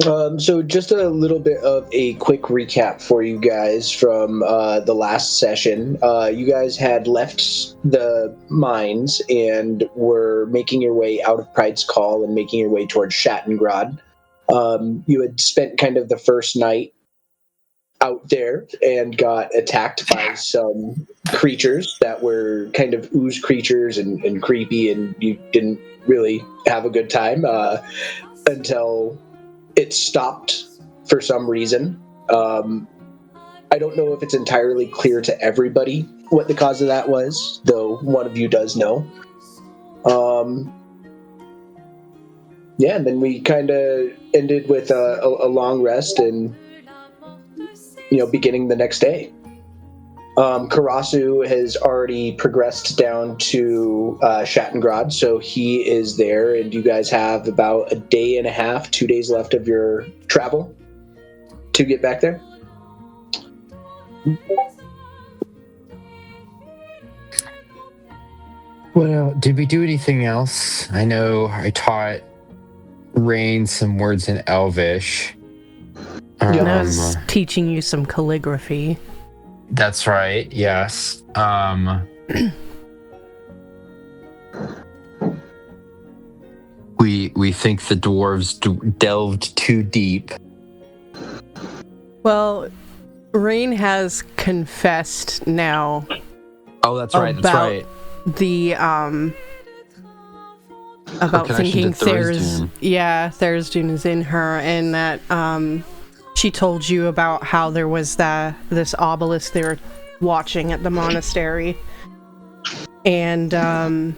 So just a little bit of a quick recap for you guys from the last session. You guys had left the mines and were making your way out of Pride's Call and making your way towards Shattengrod. You had spent kind of the first night out there and got attacked by some creatures that were kind of ooze creatures and creepy, and you didn't really have a good time until it stopped for some reason. I don't know if it's entirely clear to everybody what the cause of that was, though one of you does know. Yeah, and then we kind of ended with a long rest and, beginning the next day. Karasu has already progressed down to Shattengrod, so he is there, and you guys have about a day and a half, 2 days left of your travel to get back there. Well, did we do anything else? I know I taught Rain some words in Elvish. I was teaching you some calligraphy. That's right, yes. We think the dwarves delved too deep. Well, Rain has confessed now. Oh, that's right. The about thinking Tharizdun is in her, and that she told you about how there was this obelisk they were watching at the monastery, and at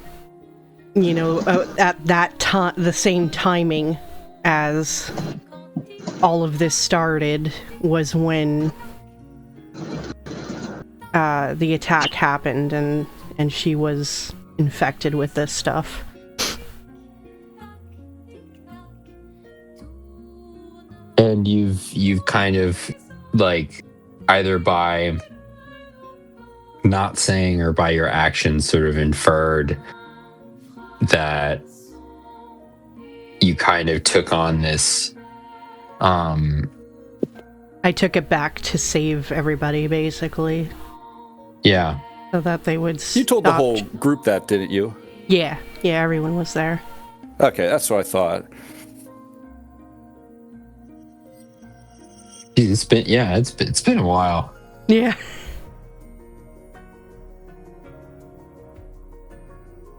that time, the same timing as all of this started was when the attack happened, and she was infected with this stuff. And you've kind of, like, either by not saying or by your actions sort of inferred that you kind of took on this I took it back to save everybody, basically. Yeah. So that they would stop. You told the whole group that, didn't you? Yeah, everyone was there. Okay, that's what I thought. It's been a while. Yeah.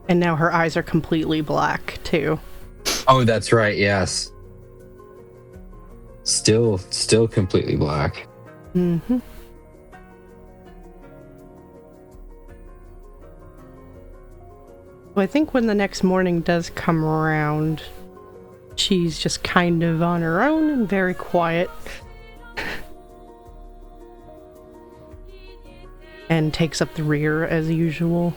And now her eyes are completely black too. Oh, that's right, yes. Still completely black. Mm-hmm. Well, I think when the next morning does come around, she's just kind of on her own and very quiet. And takes up the rear as usual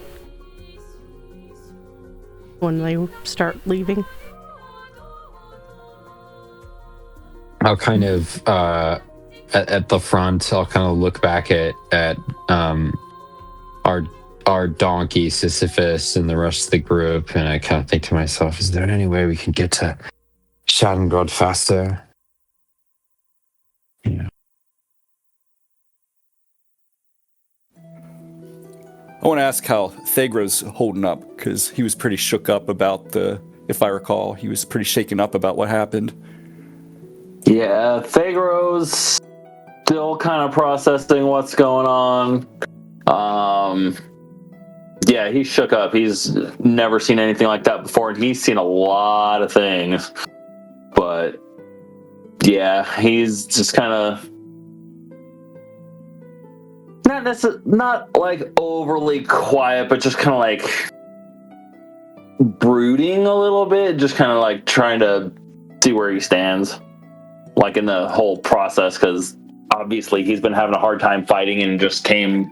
when they start leaving. I'll kind of at the front. I'll kind of look back at our donkey Sisyphus and the rest of the group, and I kind of think to myself: is there any way we can get to Shattengrod faster? Yeah. I want to ask how Thegra's holding up, because he was pretty shook up about if I recall, he was pretty shaken up about what happened. Yeah, Thegra's still kind of processing what's going on. Yeah, he's shook up. He's never seen anything like that before, and he's seen a lot of things. But, yeah, he's just kind of... Not like overly quiet, but just kind of like brooding a little bit, just kind of like trying to see where he stands, like in the whole process, because obviously he's been having a hard time fighting and just came,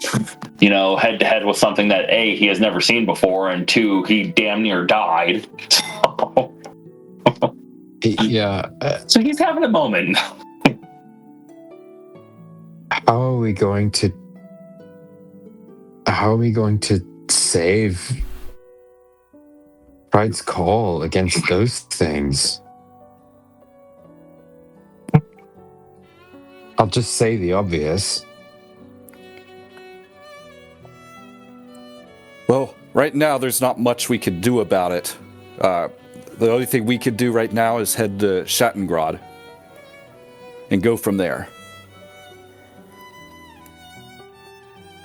head to head with something that A, he has never seen before, and 2, he damn near died. Yeah. So he's having a moment. How are we going to save Pride's Call against those things? I'll just say the obvious. Well, right now there's not much we could do about it. The only thing we could do right now is head to Shattengrod and go from there.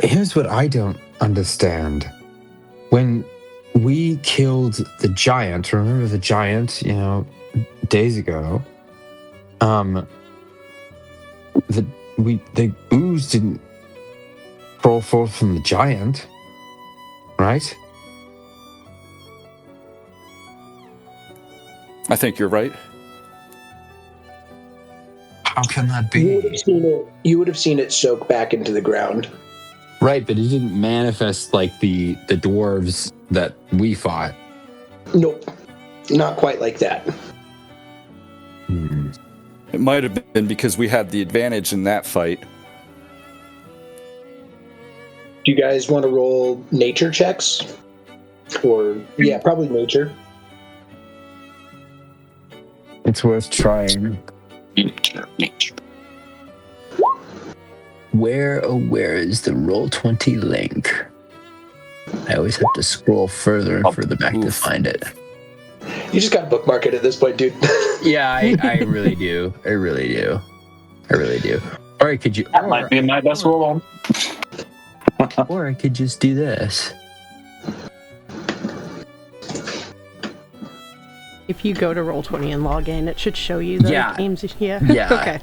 Here's what I don't understand. When we killed the giant, remember the giant, days ago, the ooze didn't crawl forth from the giant, right? I think you're right. How can that be? You would have seen it soak back into the ground. Right, but it didn't manifest like the dwarves that we fought. Nope. Not quite like that. It might have been because we had the advantage in that fight. Do you guys want to roll nature checks? Or, yeah, probably nature. It's worth trying. Nature. Where is the Roll20 link? I always have to scroll further and further back to find it. You just got to bookmark it at this point, dude. Yeah, I really do. I really do. Or I could That might be my best roll. Or I could just do this. If you go to Roll20 and log in, it should show you the games. Yeah. Yeah. Okay.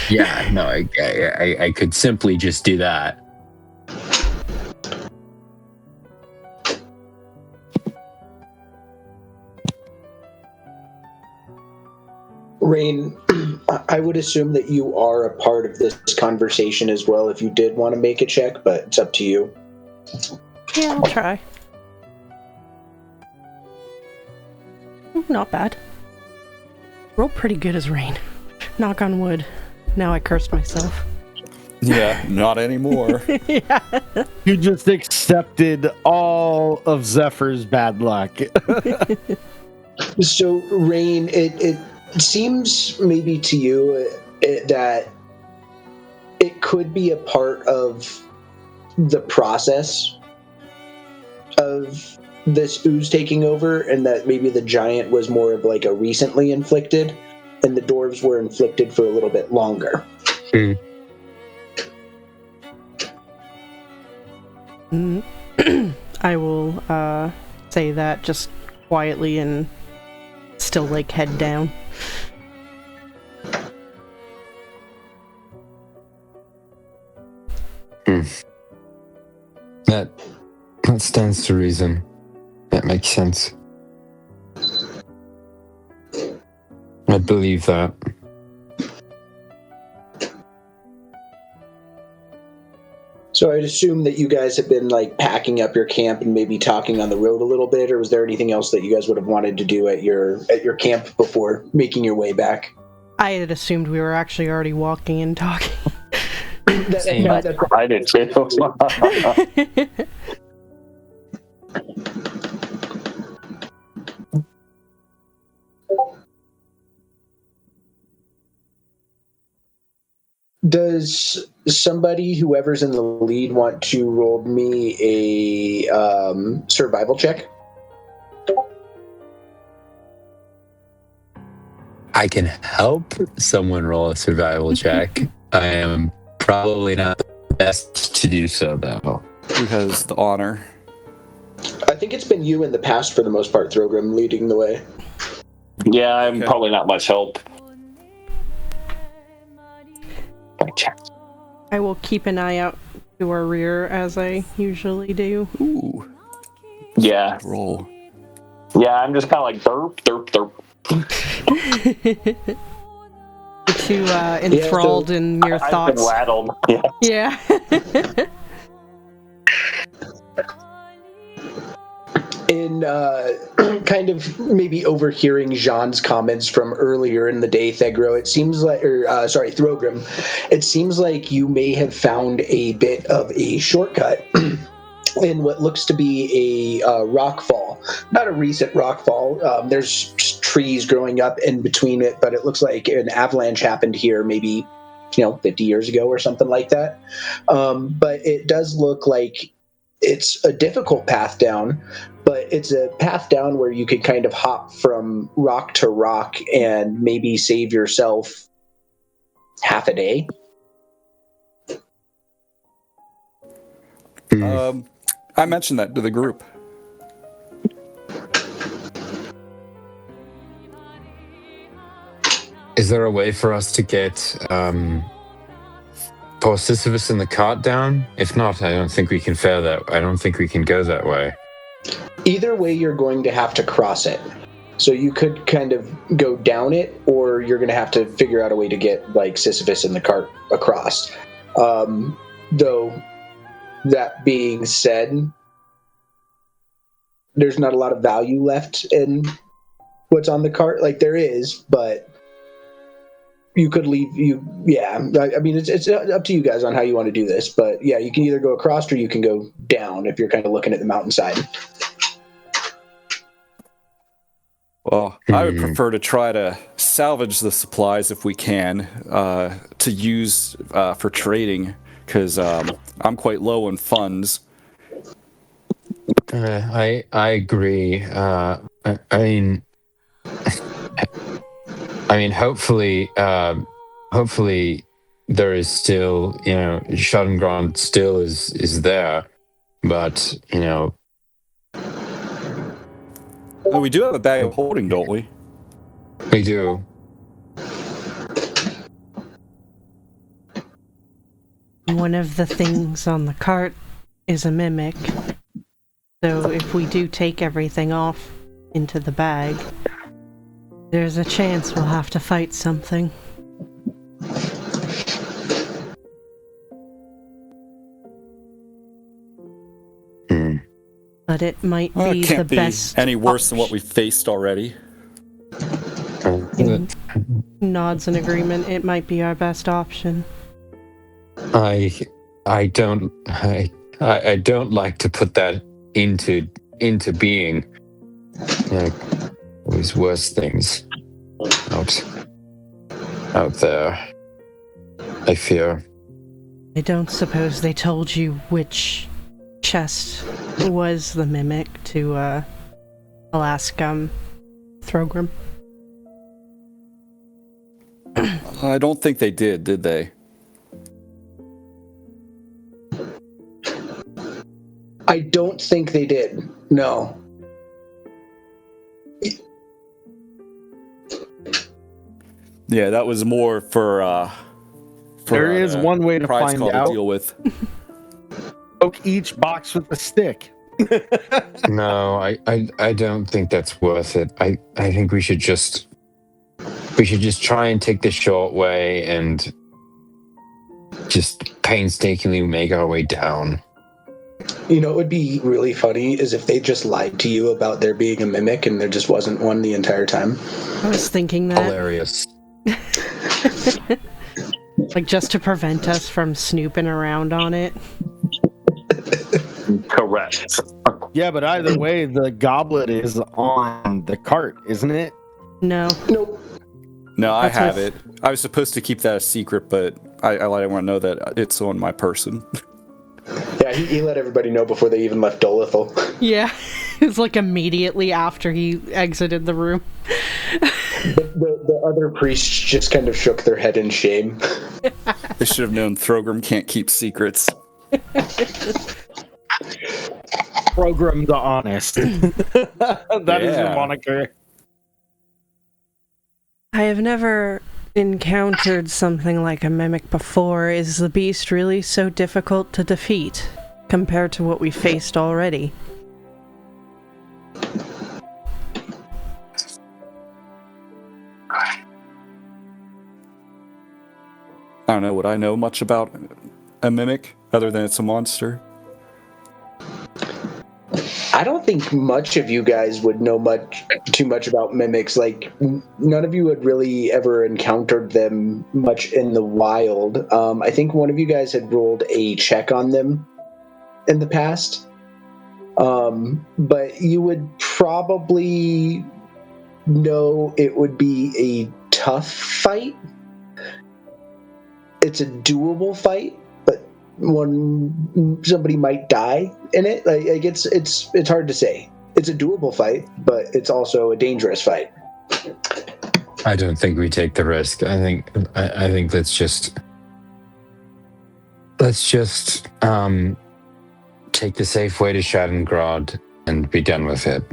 Yeah. No, I could simply just do that. Rain, I would assume that you are a part of this conversation as well if you did want to make a check, but it's up to you. Yeah, I'll try. Not bad. Roll pretty good as Rain. Knock on wood. Now I cursed myself. Yeah, not anymore. Yeah. You just accepted all of Zephyr's bad luck. So, Rain, it seems maybe to you that it could be a part of the process of this ooze taking over, and that maybe the giant was more of like a recently inflicted, and the dwarves were inflicted for a little bit longer. I will say that just quietly and still like head down. That stands to reason. That makes sense. I believe that. So I'd assume that you guys have been like packing up your camp and maybe talking on the road a little bit, or was there anything else that you guys would have wanted to do at your camp before making your way back? I had assumed we were actually already walking and talking. Same. I did too. Does somebody, whoever's in the lead, want to roll me a survival check? I can help someone roll a survival check. I am probably not the best to do so, though. Who has the honor? I think it's been you in the past for the most part, Throgrim, leading the way. Yeah, I'm probably not much help. I will keep an eye out to our rear as I usually do. Ooh. Yeah. Roll. Yeah, I'm just kind of like derp, derp, derp. Too enthralled in your thoughts. I've been rattled. Yeah. Yeah. In kind of maybe overhearing Jean's comments from earlier in the day, Thegro, it seems like, Throgrim, it seems like you may have found a bit of a shortcut in what looks to be a rock fall. Not a recent rock fall. There's trees growing up in between it, but it looks like an avalanche happened here maybe 50 years ago or something like that. But it does look like it's a difficult path down, but it's a path down where you could kind of hop from rock to rock and maybe save yourself half a day. I mentioned that to the group. Is there a way for us to get poor Sisyphus in the cart down? If not, I don't think we can fare that. I don't think we can go that way. Either way, you're going to have to cross it. So you could kind of go down it, or you're going to have to figure out a way to get like Sisyphus in the cart across. Though, that being said, there's not a lot of value left in what's on the cart. Like there is, but you could leave. I mean, it's up to you guys on how you want to do this. But yeah, you can either go across or you can go down if you're kind of looking at the mountainside. Well, I would prefer to try to salvage the supplies if we can to use for trading, because I'm quite low on funds. I agree. I mean, hopefully there is still, Shattengrod still is there, but Oh, we do have a bag of holding, don't we? we do. One of the things on the cart is a mimic. So if we do take everything off into the bag, there's a chance we'll have to fight something. But it might be can't the best. Any worse than what we faced already. Nods in agreement. It might be our best option. I don't like to put that into being. Always worse things out there, I fear. I don't suppose they told you which chest was the mimic to ask Thorgrim? I don't think they did they? I don't think they did. No. Yeah, that was more for there is one way to prize find call out. to deal with. Poke each box with a stick. No, I don't think that's worth it. I think we should just try and take the short way and just painstakingly make our way down. It would be really funny is if they just lied to you about there being a mimic and there just wasn't one the entire time. I was thinking that. Hilarious. Like just to prevent us from snooping around on it. Correct. Yeah, but either way, the goblet is on the cart, isn't it? No. Nope. No, I That's have with- it. I was supposed to keep that a secret, but I want to know that it's on my person. Yeah, he let everybody know before they even left Dolithal. Yeah. It was like immediately after he exited the room. The other priests just kind of shook their head in shame. They should have known Thorgrim can't keep secrets. Program the Honest. That is your moniker. I have never encountered something like a mimic before. Is the beast really so difficult to defeat compared to what we faced already? I don't know. Would I know much about a mimic other than it's a monster? I don't think much of you guys would know too much about mimics. Like, none of you had really ever encountered them much in the wild. I think one of you guys had rolled a check on them in the past. But you would probably know it would be a tough fight. it's a doable fight, but somebody might die in it. Like it's hard to say. It's a doable fight, but it's also a dangerous fight. I don't think we take the risk. I think let's just take the safe way to Shattengrod and be done with it.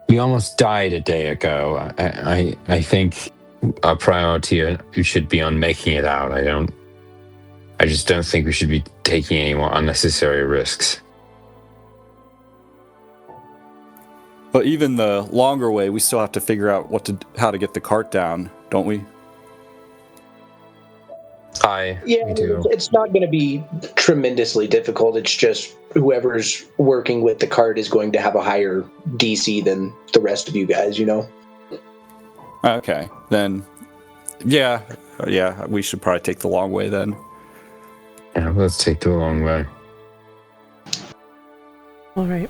We almost died a day ago. I think our priority should be on making it out. I just don't think we should be taking any more unnecessary risks. But even the longer way, we still have to figure out how to get the cart down, don't we? We do. It's not going to be tremendously difficult. It's just whoever's working with the cart is going to have a higher DC than the rest of you guys, you know? Okay, then, yeah, we should probably take the long way then. Yeah, let's take the long way. All right.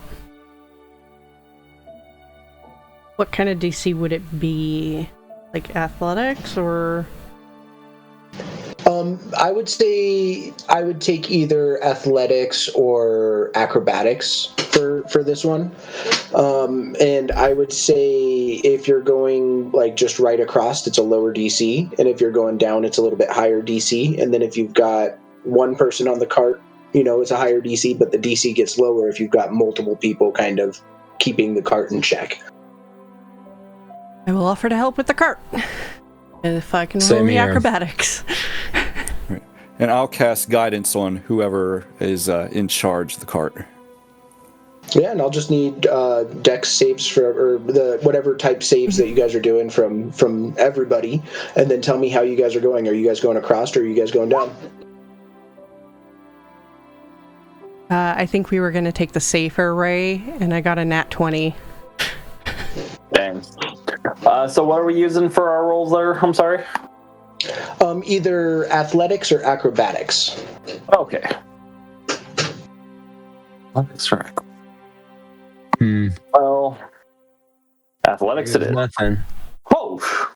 What kind of DC would it be? Like athletics or? I would say I would take either athletics or acrobatics for this one. And I would say if you're going like just right across, it's a lower DC. And if you're going down, it's a little bit higher DC. And then if you've got one person on the cart, it's a higher DC, but the DC gets lower if you've got multiple people kind of keeping the cart in check. I will offer to help with the cart. If I can roll the acrobatics. Right. And I'll cast guidance on whoever is in charge of the cart. Yeah, and I'll just need dex saves or the whatever type saves that you guys are doing from everybody, and then tell me how you guys are going. Are you guys going across or are you guys going down? I think we were going to take the safer way, and I got a nat 20. Dang. So what are we using for our rolls there? I'm sorry? Either athletics or acrobatics. Okay. That's right. Well, athletics it is. Nothing. Oh!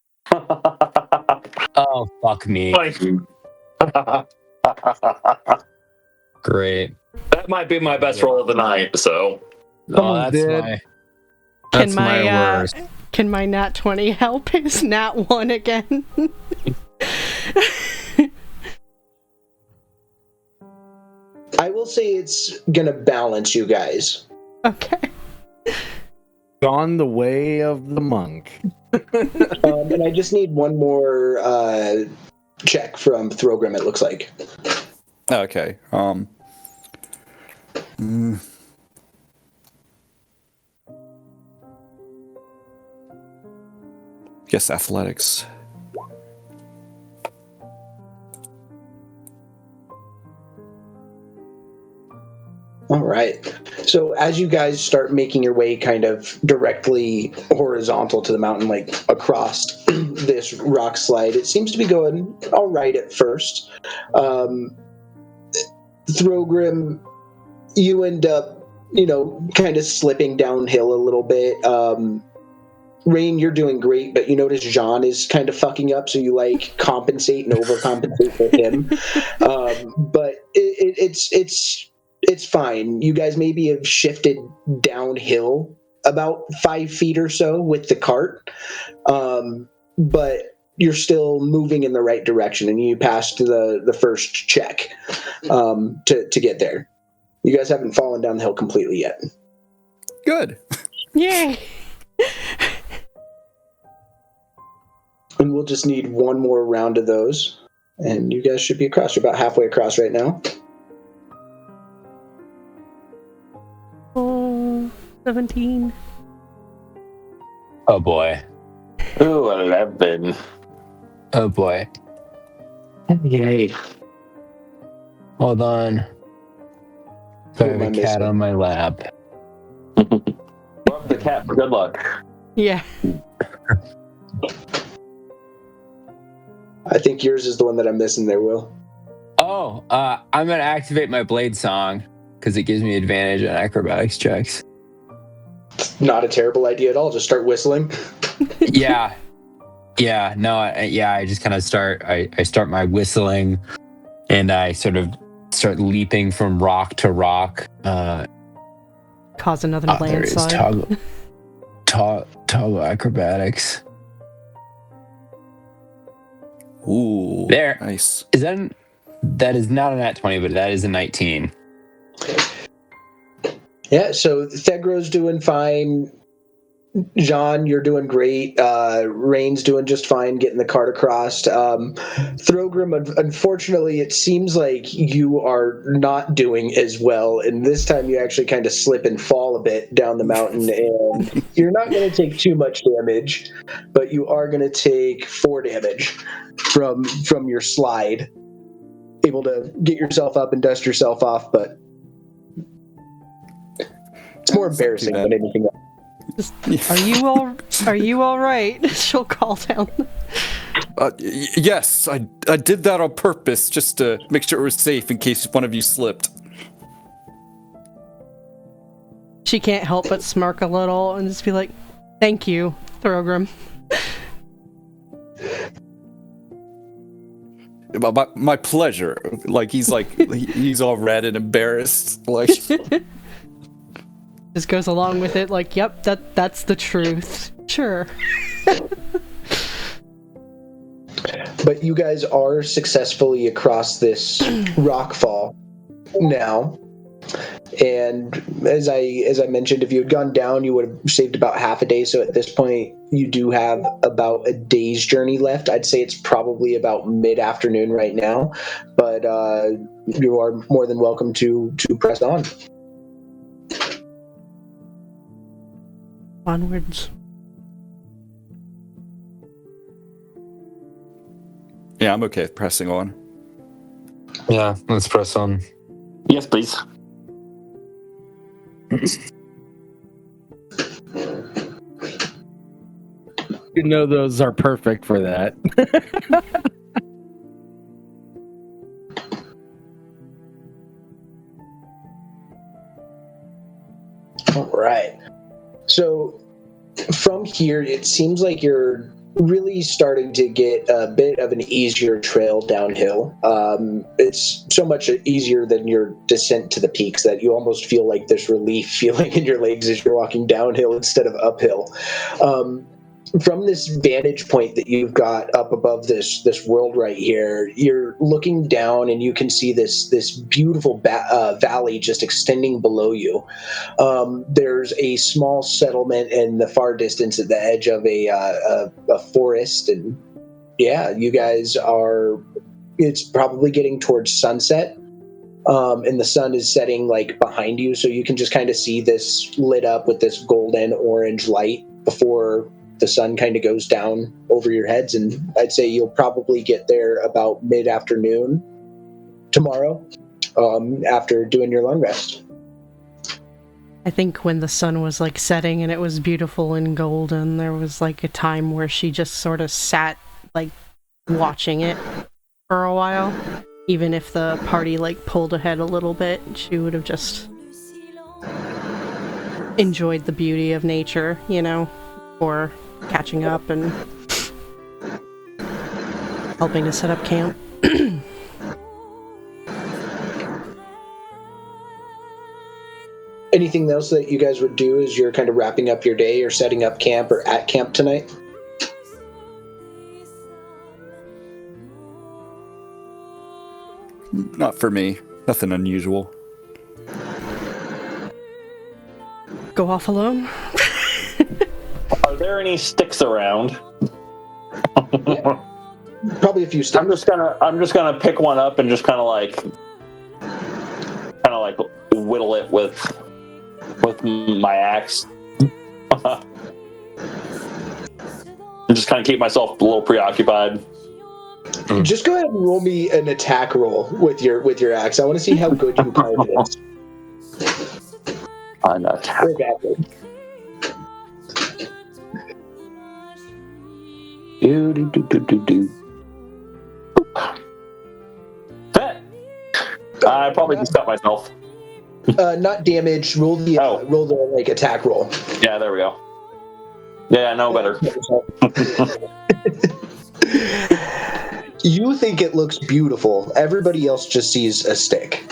Oh, fuck me. Great. That might be my best roll of the night, so. That's my worst. Can my nat 20 help his nat 1 again? I will say it's gonna balance you guys. Okay. Gone the way of the monk. And I just need one more check from Throgrim, it looks like. Okay. Guess athletics. All right. So as you guys start making your way kind of directly horizontal to the mountain, like across this rock slide, it seems to be going all right at first. Throgrim, you end up, kind of slipping downhill a little bit. Rain, you're doing great, but you notice Jean is kind of fucking up, so you compensate and overcompensate for him. But it's fine. You guys maybe have shifted downhill about 5 feet or so with the cart, but you're still moving in the right direction, and you passed the first check to get there. You guys haven't fallen down the hill completely yet. Good. Yay! And we'll just need one more round of those, and you guys should be across. You're about halfway across right now. 17. Oh boy. Ooh, 11. Oh boy. Yay. Hold on. I have a cat on my lap. Love the cat for good luck. Yeah. I think yours is the one that I'm missing there, Will. Oh, I'm going to activate my blade song because it gives me advantage on acrobatics checks. Not a terrible idea at all. Just start whistling. Yeah. Yeah, no, I just kind of start. I start my whistling, and I sort of start leaping from rock to rock. Cause another There is landslide. toggle acrobatics. Ooh, There. nice. That is not a nat 20, but that is a 19. Yeah, so Thegro's doing fine. Jean, you're doing great. Rain's doing just fine getting the cart across. Throgrim, unfortunately, it seems like you are not doing as well, and this time you actually kind of slip and fall a bit down the mountain, and you're not going to take too much damage, but you are going to take 4 damage from your slide. Able to get yourself up and dust yourself off, but it's more embarrassing than anything else. Are you all right? She'll call down. Yes, I did that on purpose just to make sure it was safe in case one of you slipped. She can't help but smirk a little and just be like, "Thank you, Throgrim." My pleasure. He's all red and embarrassed. Just goes along with it, like, "Yep, that's the truth." Sure. But you guys are successfully across this rock fall now. And as I mentioned, if you had gone down, you would have saved about half a day. So at this point, you do have about a day's journey left. I'd say it's probably about mid-afternoon right now, but you are more than welcome to press on. Onwards. Yeah, I'm okay with pressing on. Yeah, let's press on. Yes, please. You know those are perfect for that. All right. So from here, it seems like you're really starting to get a bit of an easier trail downhill. It's so much easier than your descent to the peaks that you almost feel like this relief feeling in your legs as you're walking downhill instead of uphill. From this vantage point that you've got up above this world right here, you're looking down and you can see this beautiful valley just extending below you. There's a small settlement in the far distance at the edge of a forest, and yeah, you guys are. It's probably getting towards sunset. And the sun is setting like behind you, so you can just kind of see this lit up with this golden orange light before the sun kind of goes down over your heads. And I'd say you'll probably get there about mid-afternoon tomorrow, after doing your long rest. I think when the sun was like setting and it was beautiful and golden, there was like a time where she just sort of sat like watching it for a while. Even if the party like pulled ahead a little bit, she would have just enjoyed the beauty of nature, you know, or catching up and helping to set up camp. Anything else that you guys would do as you're kind of wrapping up your day or setting up camp or at camp tonight? Not for me. Nothing unusual. Go off alone? Are there any sticks around? Yeah. Probably a few sticks. I'm just gonna pick one up and just kind of like whittle it with my axe. And just kind of keep myself a little preoccupied. Just go ahead and roll me an attack roll with your axe. I want to see how good you carve it. On attack. Or badly. Do. I probably just cut myself. Not damage. Roll the like attack roll. Yeah, there we go. Yeah, I know better. You think it looks beautiful. Everybody else just sees a stick.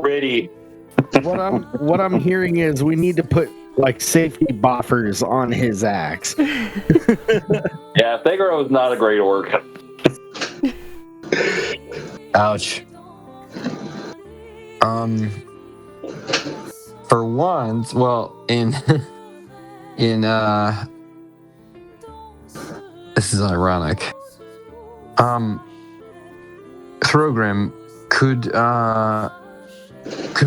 Pretty. What I'm hearing is we need to put like safety buffers on his axe. Yeah, Thagro is not a great orc. Ouch. For once, well, in this is ironic. Throgrim, could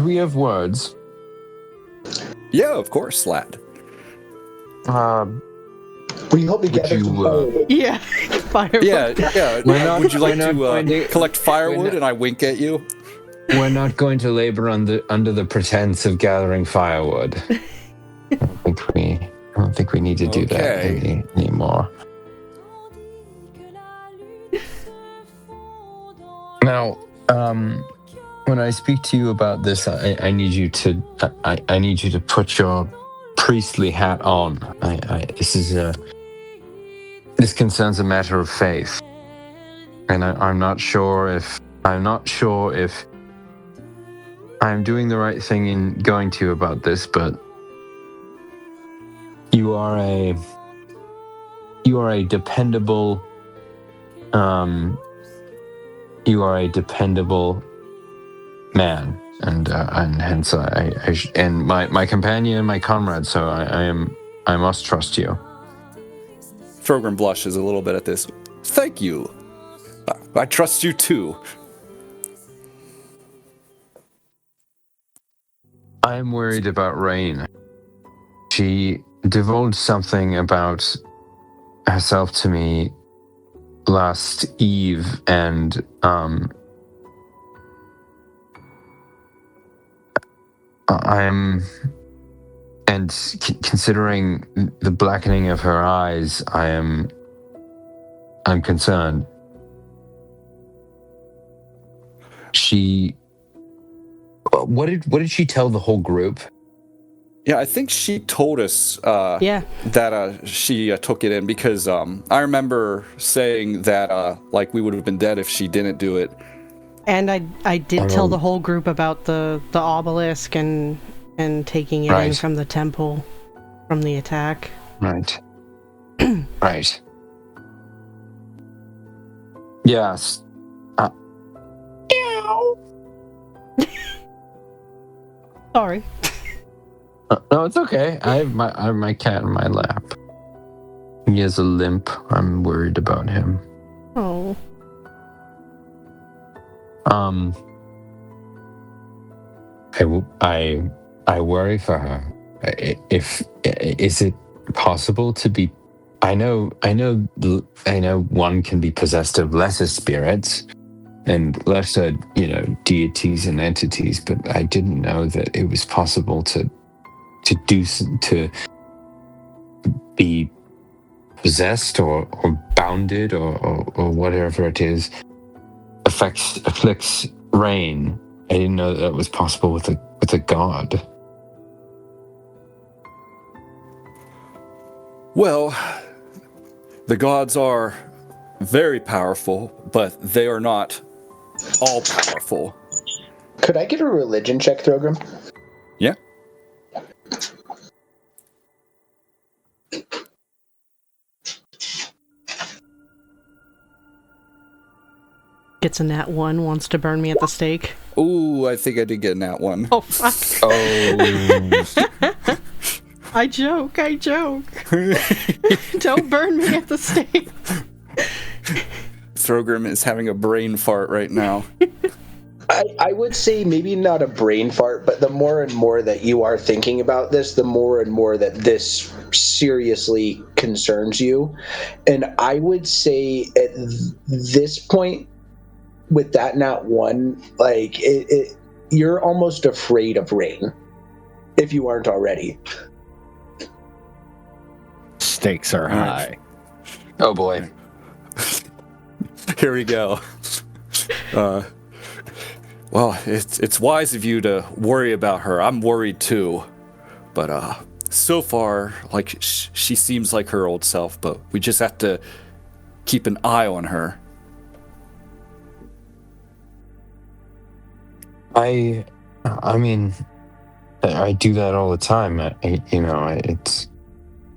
we have words? Yeah, of course, lad. We hope to get Yeah, firewood. Yeah. Would you like to collect firewood? And I wink at you. We're not going to labor under the pretense of gathering firewood. I don't think we need to do that anymore. Now, when I speak to you about this, I need you to I need you to put your priestly hat on. This concerns a matter of faith, and I'm not sure if I'm doing the right thing in going to you about this, but you are a dependable man, and hence and my companion and my comrade. So I must trust you. Frogrim blushes a little bit at this. Thank you. I trust you too. I'm worried about Rain. She divulged something about herself to me last eve, and considering the blackening of her eyes, I'm concerned. What did she tell the whole group? Yeah, I think she told us that she took it in because I remember saying that like we would have been dead if she didn't do it. And I did tell the whole group about the obelisk and taking it in from the temple, from the attack. Right. Right. Yes. Sorry. No, it's okay. I have my cat in my lap. He has a limp. I'm worried about him. Oh. I worry for her. Is it possible to be? I know one can be possessed of lesser spirits and lesser, deities and entities, but I didn't know that it was possible to be possessed or bounded or whatever it is afflicts Rain. I didn't know that was possible with a god. Well, the gods are very powerful, but they are not all powerful. Could I get a religion check, Throgram? Yeah. Gets a nat 1, wants to burn me at the stake. Ooh, I think I did get a nat 1. Oh, fuck. Oh. I joke. Don't burn me at the stake. Throgrim is having a brain fart right now. I would say maybe not a brain fart, but the more and more that you are thinking about this, the more and more that this seriously concerns you. And I would say at this point, with that nat 1, like you're almost afraid of Rain, if you aren't already. Stakes are high. Oh boy. Here we go. Well, it's wise of you to worry about her. I'm worried too. But so far, like, she seems like her old self, but we just have to keep an eye on her. I mean, I do that all the time. It's,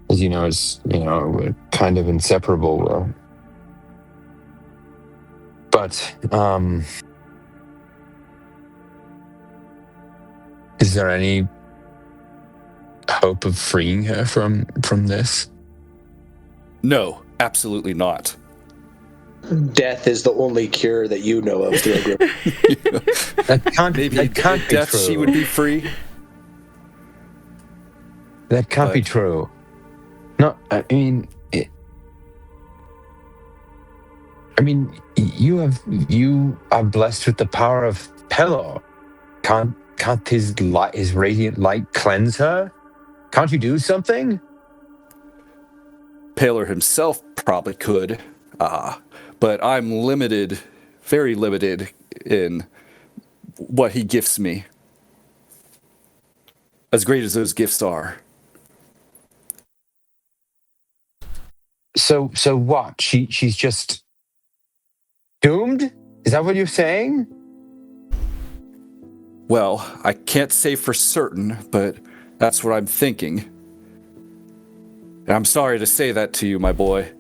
as you know, it's, we're kind of inseparable. But is there any hope of freeing her from this? No, absolutely not. Death is the only cure that you know of, Thilgrim. That can't be death, true. she would be free. That can't be true. No, I mean, you are blessed with the power of Pelor. Can't his radiant light cleanse her? Can't you do something? Pelor himself probably could, but I'm limited, very limited in what he gifts me. As great as those gifts are. So what? She's just doomed? Is that what you're saying? Well, I can't say for certain, but that's what I'm thinking. And I'm sorry to say that to you, my boy,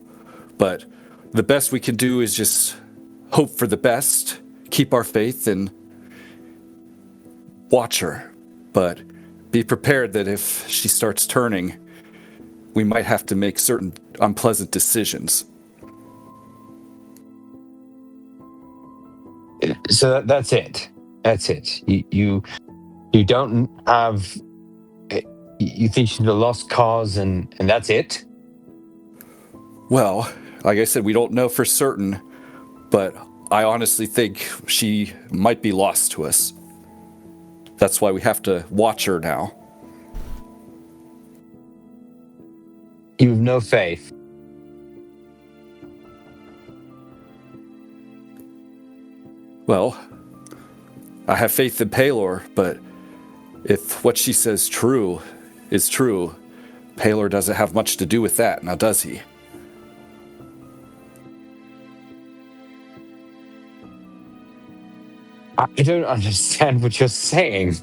but the best we can do is just hope for the best, keep our faith, and watch her. But be prepared that if she starts turning, we might have to make certain unpleasant decisions. So that's it. That's it. You don't have. You think she's a lost cause, and that's it? Well, like I said, we don't know for certain, but I honestly think she might be lost to us. That's why we have to watch her now. You have no faith. Well, I have faith in Pelor, but if what she says is true, Pelor doesn't have much to do with that, now does he? I don't understand what you're saying.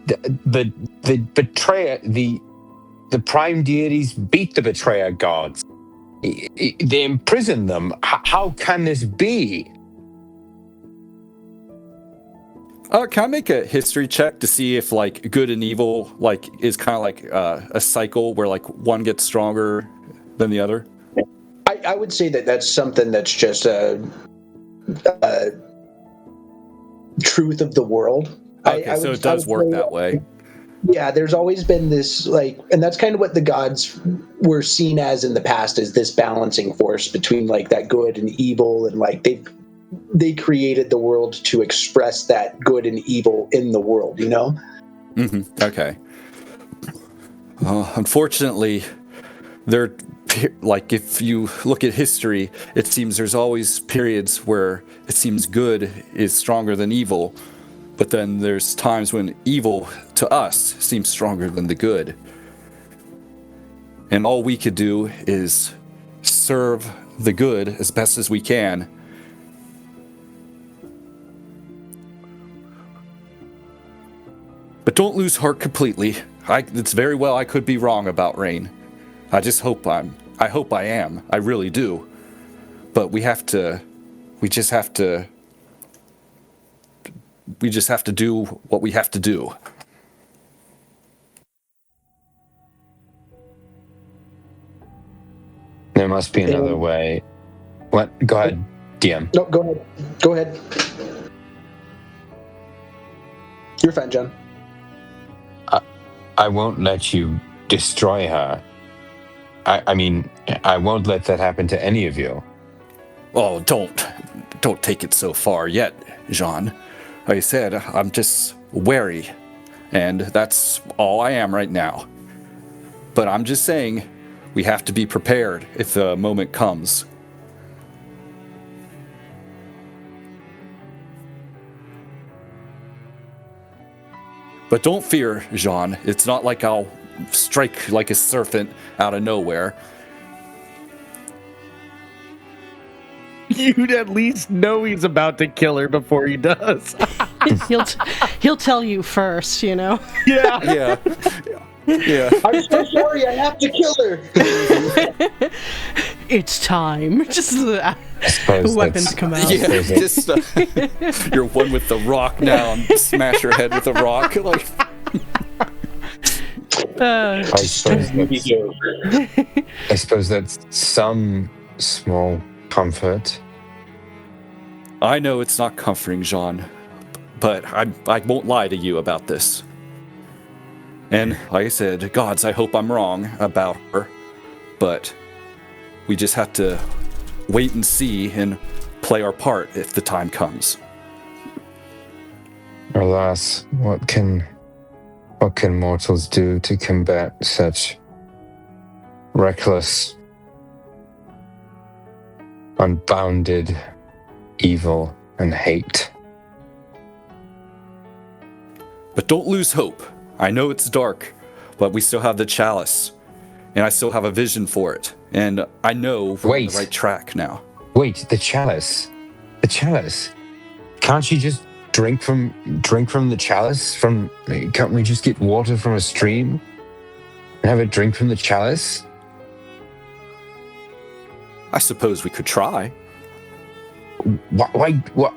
The betrayer, the prime deities beat the betrayer gods. They imprison them. How can this be? Can I make a history check to see if like good and evil is kind of like a cycle where like one gets stronger than the other? I would say that that's something that's just a truth of the world. Okay, so it does work that way. Yeah, there's always been this and that's kind of what the gods were seen as in the past, is this balancing force between like that good and evil, and like they created the world to express that good and evil in the world, you know? Mm-hmm. Okay. Unfortunately, like if you look at history, it seems there's always periods where it seems good is stronger than evil, but then there's times when evil to us seems stronger than the good. And all we could do is serve the good as best as we can. But don't lose heart completely. It's very well I could be wrong about Rain. I hope I am. I really do. But we just have to do what we have to do. There must be another way. What? Go ahead, DM. No, go ahead. Go ahead. You're fine, John. I won't let you destroy her. I mean, I won't let that happen to any of you. Oh, don't take it so far yet, Jean. Like I said, I'm just wary, and that's all I am right now. But I'm just saying, we have to be prepared if the moment comes. But don't fear, Jean. It's not like I'll strike like a serpent out of nowhere. You'd at least know he's about to kill her before he does. he'll tell you first, you know. Yeah. I'm so sorry, I have to kill her. It's time. Just the weapons come out. Yeah, just you're one with the rock now, and smash her head with a rock. Like, I suppose that's some small comfort. I know it's not comforting, Jean, but I won't lie to you about this. And like I said, gods, I hope I'm wrong about her, but we just have to wait and see and play our part if the time comes. Alas, what can mortals do to combat such reckless, unbounded evil and hate? But don't lose hope. I know it's dark, but we still have the chalice, and I still have a vision for it, and I know we're on the right track now. Wait, the chalice. The chalice. Can't you just drink from the chalice? Can't we just get water from a stream and have a drink from the chalice? I suppose we could try. Why? What?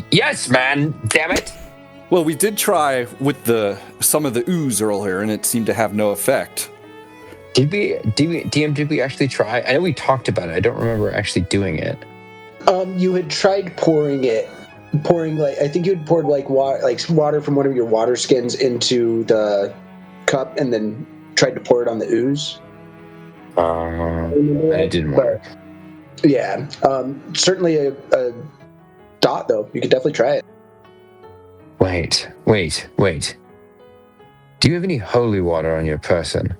Yes, man. Damn it. Well, we did try with some of the ooze earlier, and it seemed to have no effect. Did we actually try? I know we talked about it. I don't remember actually doing it. You had tried pouring I think you had poured water from one of your water skins into the cup, and then tried to pour it on the ooze. It didn't work. Yeah, certainly a dot though. You could definitely try it. Wait. Do you have any holy water on your person?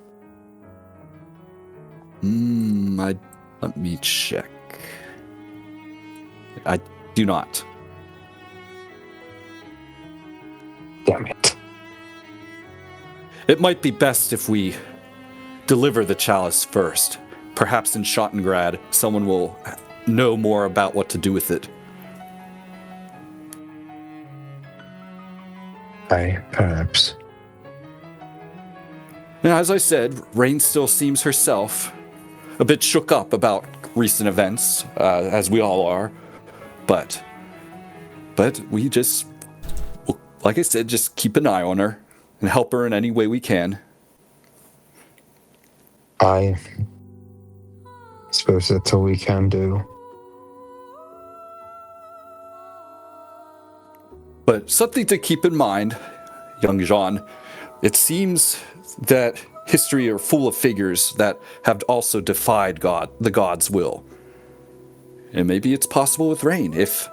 Let me check. I do not. Damn it. It might be best if we deliver the chalice first. Perhaps in Shattengrod, someone will know more about what to do with it. Perhaps. Now, as I said, Rain still seems herself a bit shook up about recent events, as we all are. But we just, like I said, just keep an eye on her and help her in any way we can. I suppose that's all we can do. But something to keep in mind, young Jean, it seems that history are full of figures that have also defied the god's will. And maybe it's possible with Rain, if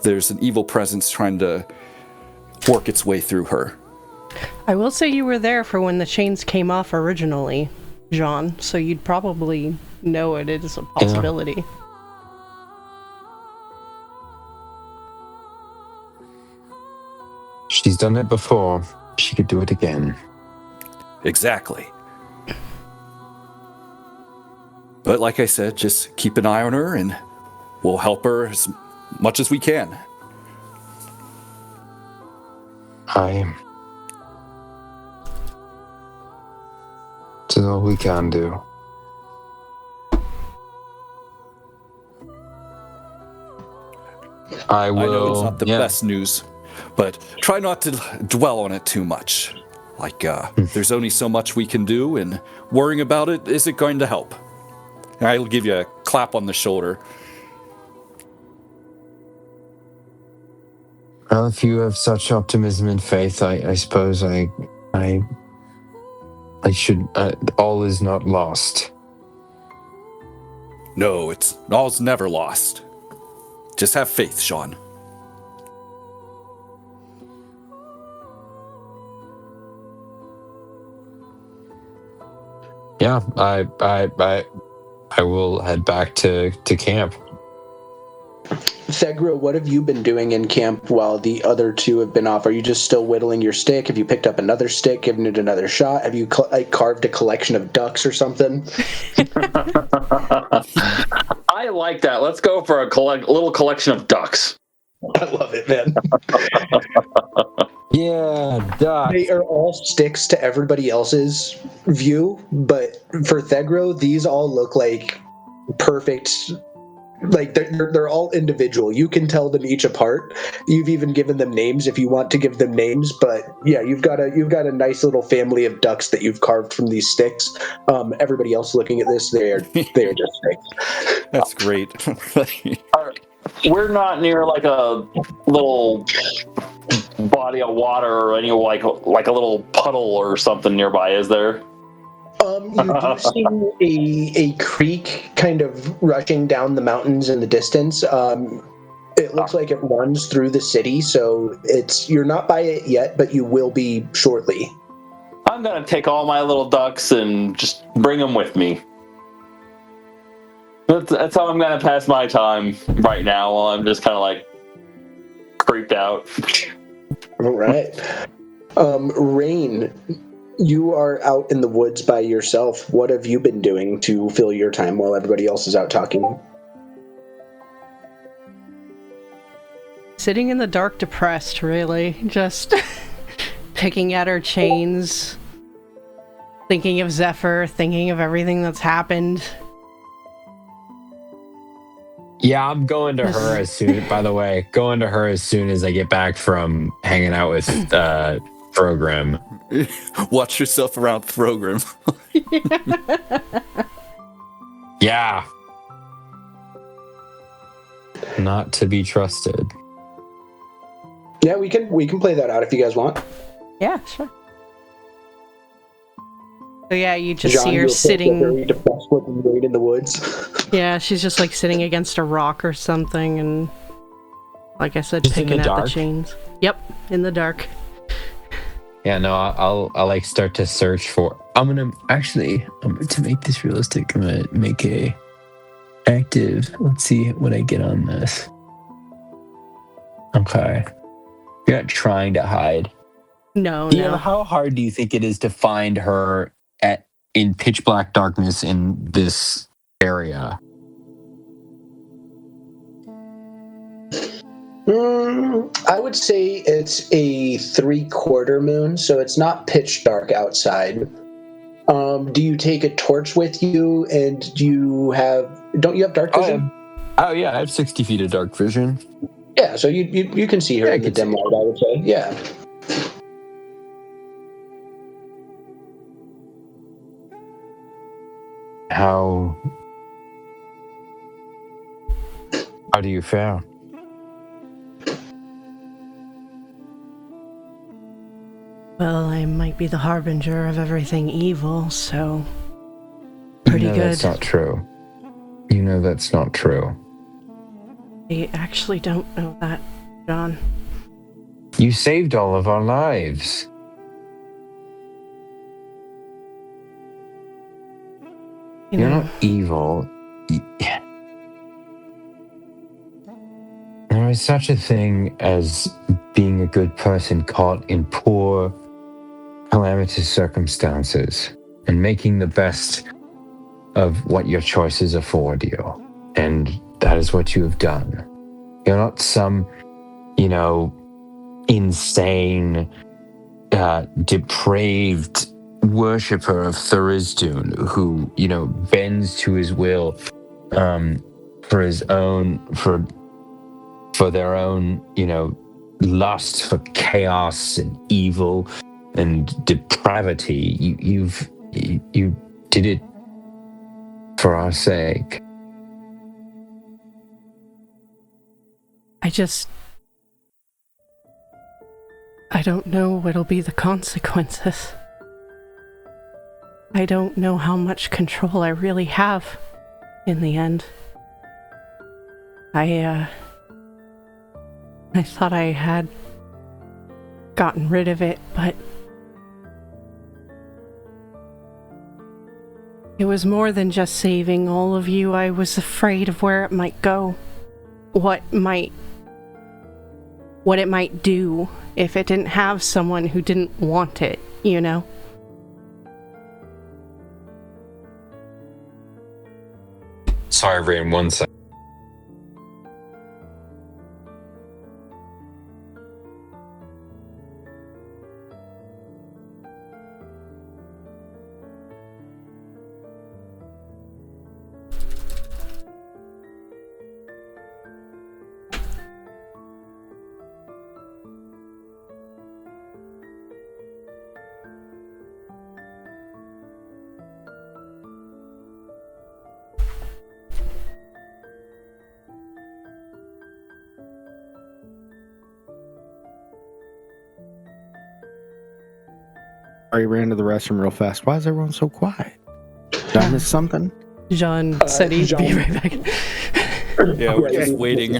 there's an evil presence trying to work its way through her. I will say you were there for when the chains came off originally, Jean, so you'd probably know it is a possibility. Yeah. She's done it before. She could do it again. Exactly. But like I said, just keep an eye on her and we'll help her as much as we can. It's all we can do. I know it's not the best news, but try not to dwell on it too much. There's only so much we can do, and worrying about it isn't going to help. I'll give you a clap on the shoulder. Well, if you have such optimism and faith, I suppose I should. All is not lost. No, all's never lost. Just have faith, Sean. Yeah, I will head back to camp. Thegra, what have you been doing in camp while the other two have been off? Are you just still whittling your stick? Have you picked up another stick, given it another shot? Have you carved a collection of ducks or something? I like that. Let's go for a little collection of ducks. I love it, man. Yeah, ducks. They are all sticks to everybody else's view, but for Thegro, these all look like perfect. Like they're all individual. You can tell them each apart. You've even given them names if you want to give them names. But yeah, you've got a nice little family of ducks that you've carved from these sticks. Everybody else looking at this, they are just sticks. That's great. We're not near like a little body of water or any like a little puddle or something nearby, is there? You do see a creek kind of rushing down the mountains in the distance. It looks like it runs through the city, so you're not by it yet, but you will be shortly. I'm gonna take all my little ducks and just bring them with me. That's how I'm gonna pass my time right now, while I'm just kind of like creeped out. All right. Rain, you are out in the woods by yourself. What have you been doing to fill your time while everybody else is out talking? Sitting in the dark, depressed, really. Just picking at her chains, thinking of Zephyr, thinking of everything that's happened. Yeah, I'm going to her as soon as I get back from hanging out with Program. Watch yourself around Program. Yeah. Not to be trusted. Yeah, we can play that out if you guys want. Yeah, sure. So yeah, you just Jean, see her sitting. Very depressed looking right in the woods. Yeah, she's just like sitting against a rock or something, and like I said, Just picking at dark? the chains. Yep, in the dark. Yeah, no, I'll like start to search for. To make this realistic, I'm gonna make a active. Let's see what I get on this. Okay, you're not trying to hide. No. How hard do you think it is to find her in pitch black darkness in this area? I would say it's a 3/4 moon, so it's not pitch dark outside. Do you take a torch with you, and don't you have dark vision? I have 60 feet of dark vision. Yeah, so you can see her in the dim light, I would say. Yeah. How do you fare? Well, I might be the harbinger of everything evil, so pretty good. That's not true. You know that's not true. I actually don't know that, John. You saved all of our lives. You're not evil. There is such a thing as being a good person caught in poor, calamitous circumstances and making the best of what your choices afford you. And that is what you have done. You're not some, insane, depraved worshipper of Tharizdun who, bends to his will for their own, lust for chaos and evil and depravity. You did it for our sake. I don't know what'll be the consequences. I don't know how much control I really have in the end. I thought I had gotten rid of it, but it was more than just saving all of you. I was afraid of where it might go. what it might do if it didn't have someone who didn't want it, you know? Sorry, Rain, 1 second. I ran to the restroom real fast. Why is everyone so quiet? Did I miss something? John said he'd be right back. Yeah, we're just waiting.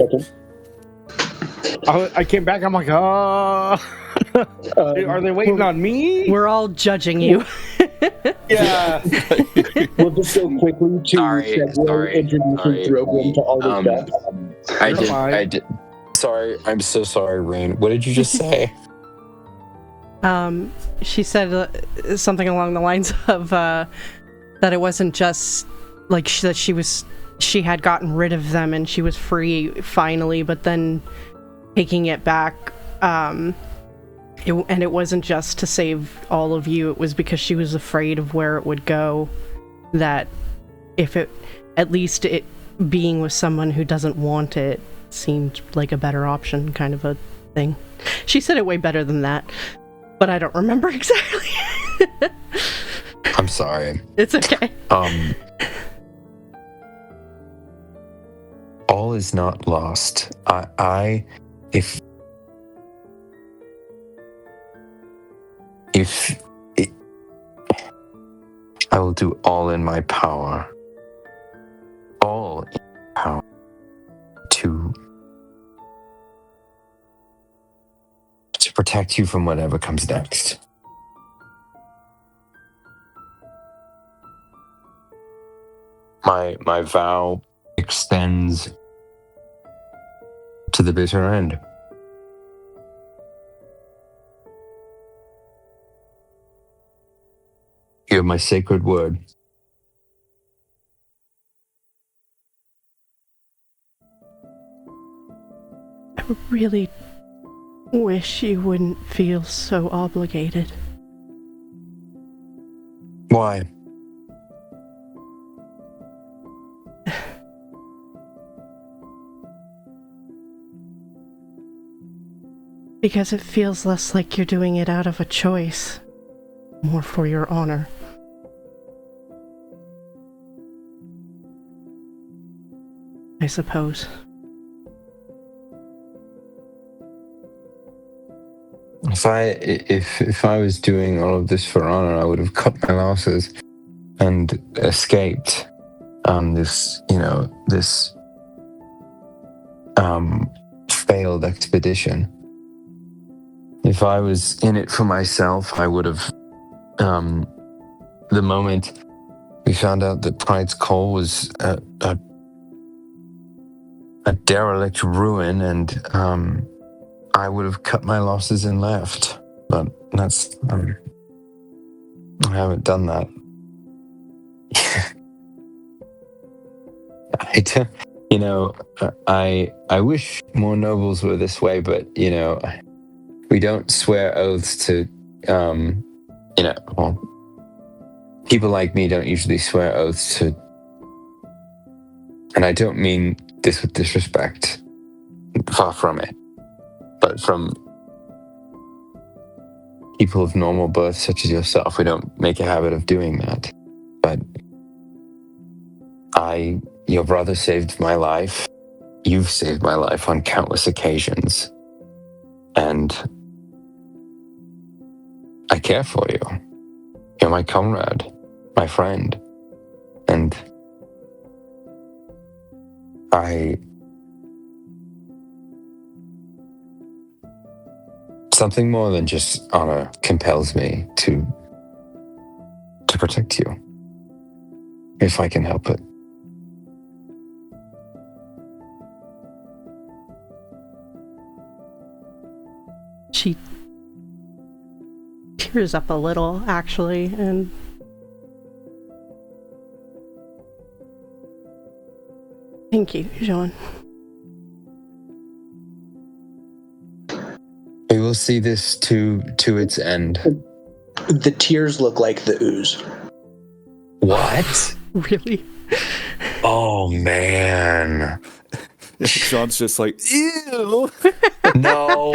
I came back. I'm like, oh, are they waiting on me? We're all judging you. Yeah. We'll just go quickly to introducing Drogon to all the stuff. I did. Sorry, I'm so sorry, Rain. What did you just say? She said something along the lines of that it wasn't just like she had gotten rid of them and she was free finally, but then taking it back, and it wasn't just to save all of you, it was because she was afraid of where it would go, that if it, at least it being with someone who doesn't want it seemed like a better option, kind of a thing. She said it way better than that, but I don't remember exactly. I'm sorry. It's okay. All is not lost. If I will do all in my power, to protect you from whatever comes next. My vow extends to the bitter end. You have my sacred word. I really wish you wouldn't feel so obligated. Why? Because it feels less like you're doing it out of a choice, more for your honor. I suppose. If I was doing all of this for honor, I would have cut my losses and escaped this failed expedition. If I was in it for myself, I would have. The moment we found out that Pride's Call was a derelict ruin, and I would have cut my losses and left. But that's I haven't done that. I wish more nobles were this way, but we don't swear oaths to people like me don't usually swear oaths to, and I don't mean this with disrespect, far from it, but from people of normal birth such as yourself, we don't make a habit of doing that. But your brother saved my life. You've saved my life on countless occasions. And I care for you. You're my comrade, my friend. And something more than just honor compels me to protect you, if I can help it. She tears up a little, actually, and thank you, Jean. We will see this to its end. The tears look like the ooze. What? Really? Oh, man. Sean's just like, ew. No.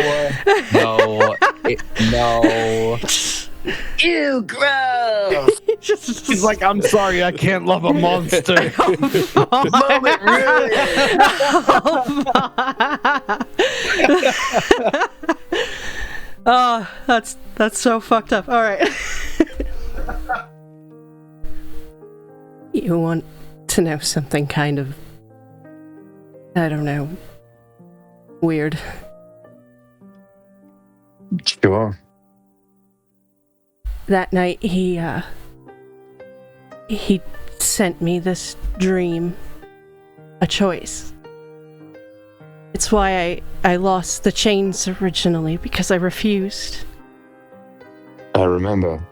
Ew, gross. He's like, I'm sorry, I can't love a monster. Moment, really? Oh, that's so fucked up. All right. You want to know something kind of, I don't know, weird? Sure. That night he sent me this dream, a choice. It's why I lost the chains originally, because I refused. I remember.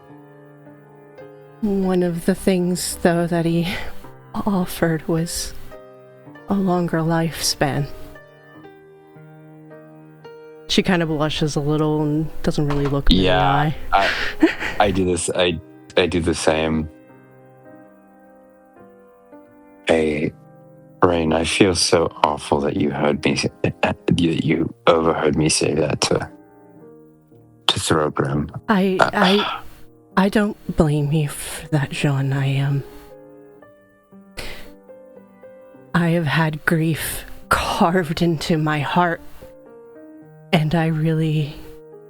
One of the things, though, that he offered was a longer lifespan. She kind of blushes a little and doesn't really look me in the eye. I do this. I do the same. Rain, I feel so awful that you you overheard me say that to Thorogrim. I don't blame you for that, Jean. I have had grief carved into my heart, and I really,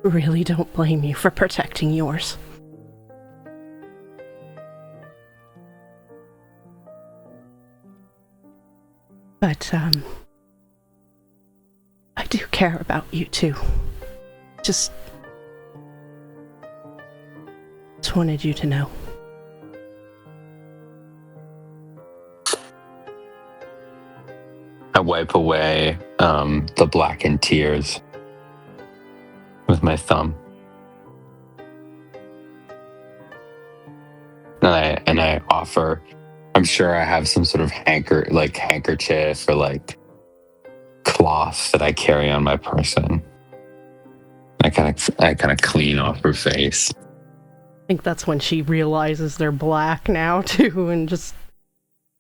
really don't blame you for protecting yours. But, I do care about you too. Just wanted you to know. I wipe away the blackened tears with my thumb. And I offer, I'm sure I have some sort of handkerchief or like cloth that I carry on my person. I kind of clean off her face. I think that's when she realizes they're black now too, and just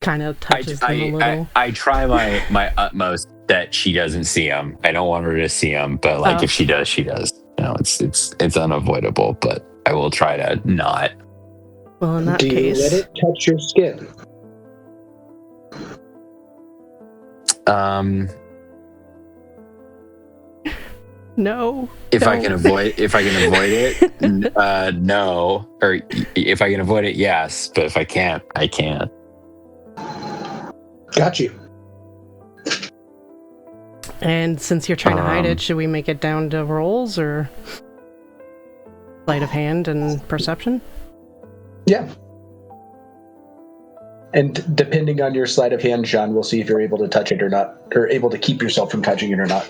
kind of touches them a little. I try my utmost that she doesn't see them. I don't want her to see them, but like if she does, she does. You know, it's unavoidable, but I will try to not. Well, in that case, do you let it touch your skin? No. If I can avoid it, no. Or if I can avoid it, yes. But if I can't, I can't. Got you. And since you're trying to hide it, should we make it down to rolls or sleight of hand and perception? Yeah. And depending on your sleight of hand, Sean, we'll see if you're able to touch it or not, or able to keep yourself from touching it or not.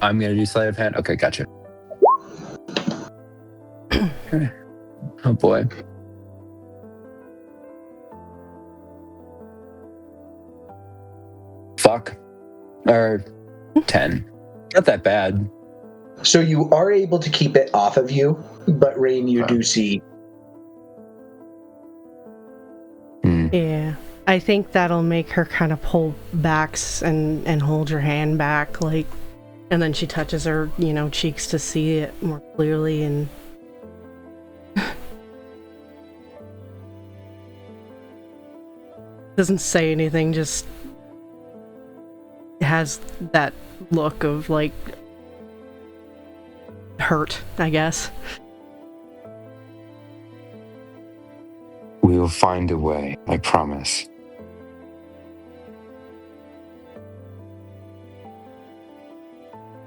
I'm going to do sleight of hand? Okay, gotcha. Oh, boy. Fuck. Or 10. Not that bad. So you are able to keep it off of you, but Rain, you do see. Yeah. I think that'll make her kind of pull back and hold your hand back, like, and then she touches her, cheeks to see it more clearly, and doesn't say anything, just has that look of, like, hurt, I guess. We will find a way, I promise.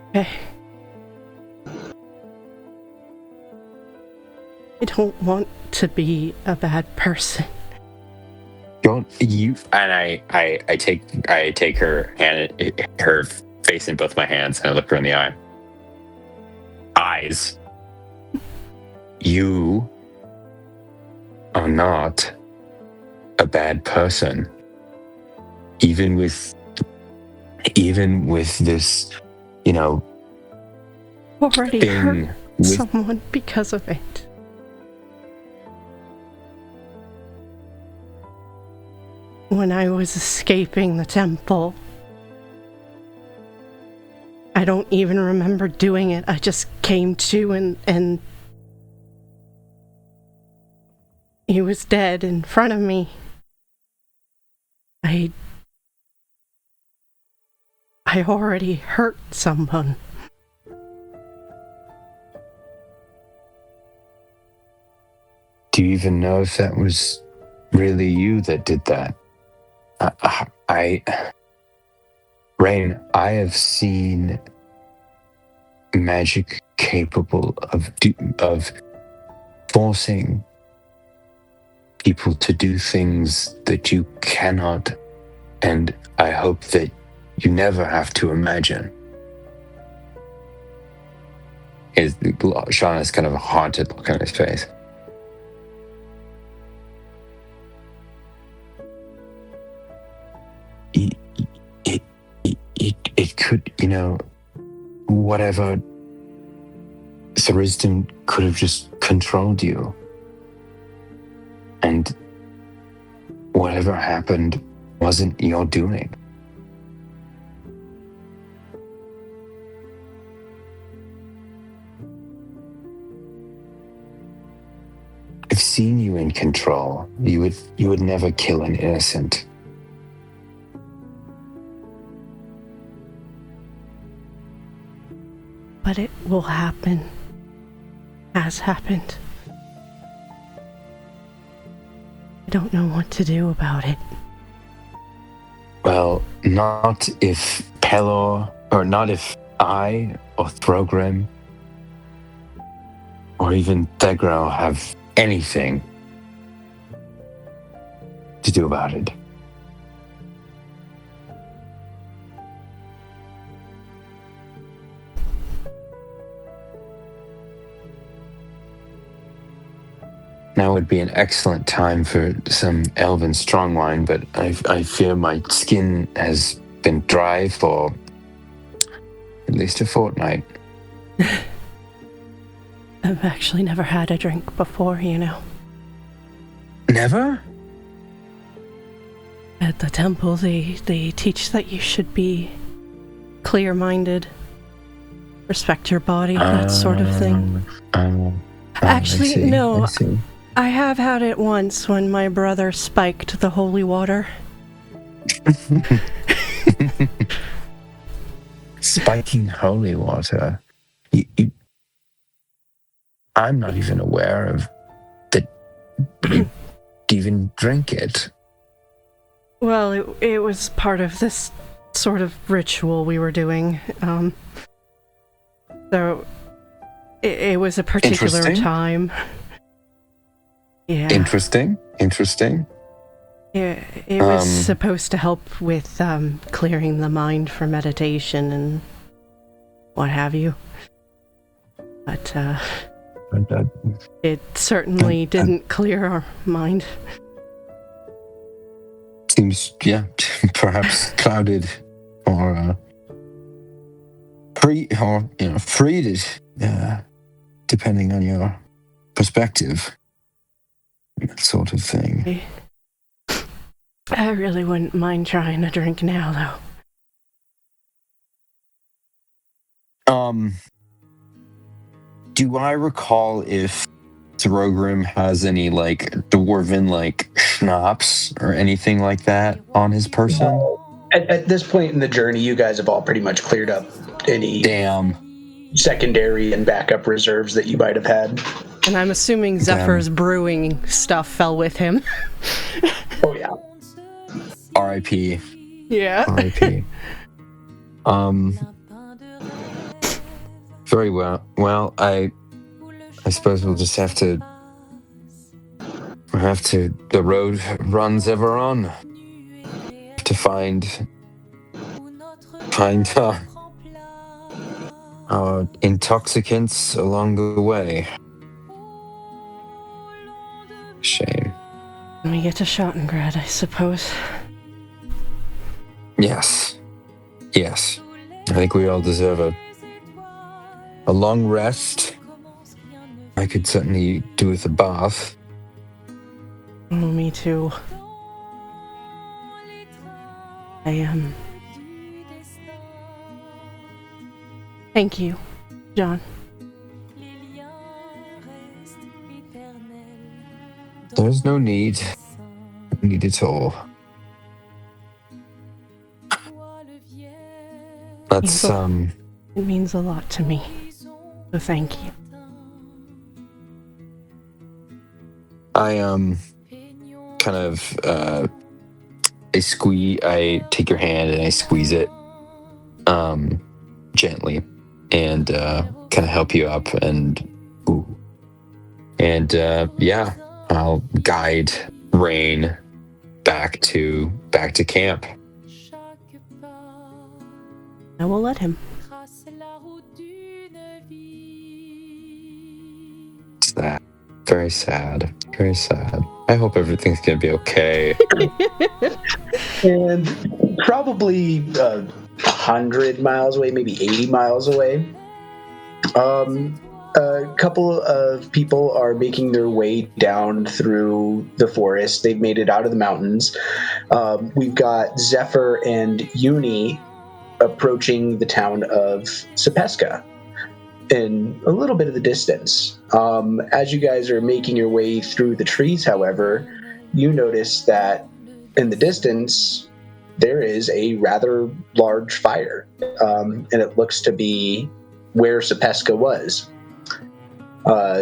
Okay. I don't want to be a bad person. Don't you? And I take her hand, her face in both my hands, and I look her in the eye. eyes. You are not a bad person. Even with this, already thing hurt with someone because of it. When I was escaping the temple, I don't even remember doing it. I just came to and he was dead in front of me. I already hurt someone. Do you even know if that was really you that did that? Rain, I have seen magic capable of forcing people to do things that you cannot, and I hope that you never have to imagine. Sean has kind of a haunted look on his face. It could, whatever Thuriston could have just controlled you. And whatever happened wasn't your doing. I've seen you in control. You would never kill an innocent. But it will happen. Has happened. I don't know what to do about it. Well, not if Pelor, or not if I, or Throgrim, or even Thegro have anything to do about it. Now would be an excellent time for some elven strong wine, but I fear my skin has been dry for at least a fortnight. I've actually never had a drink before, Never? At the temple, they teach that you should be clear-minded, respect your body, that sort of thing. Actually, no. I have had it once when my brother spiked the holy water. Spiking holy water? I'm not even aware of that you even drink it. Well, it was part of this sort of ritual we were doing. So it was a particular time. Yeah. Interesting. Yeah, it was supposed to help with clearing the mind for meditation and what have you. But it certainly didn't clear our mind. Seems, perhaps clouded or freed it, depending on your perspective. That sort of thing. I really wouldn't mind trying a drink now, though. Do I recall if Throgrim has any, dwarven, schnapps or anything like that on his person? At this point in the journey, you guys have all pretty much cleared up any secondary and backup reserves that you might have had. And I'm assuming Zephyr's brewing stuff fell with him. Oh, yeah. R.I.P. Yeah. R.I.P. Very well. Well, I suppose we'll just have to. The road runs ever on. To find Intoxicants along the way. Shame. When we get to Shattengrod, I suppose. Yes. I think we all deserve a long rest. I could certainly do with a bath. Oh, me too. I am. Thank you, John. There's no need. No need at all. Let's It means a lot to me. So thank you. I kind of I take your hand and I squeeze it gently and kind of help you up and I'll guide Rain back to camp. I will let him. It's that. Very sad. Very sad. I hope everything's gonna be okay. And probably 100 miles away, maybe 80 miles away, a couple of people are making their way down through the forest. They've made it out of the mountains. We've got Zephyr and Uni approaching the town of Sepeska in a little bit of the distance. As you guys are making your way through the trees, however, you notice that in the distance there is a rather large fire, and it looks to be where Sepeska was.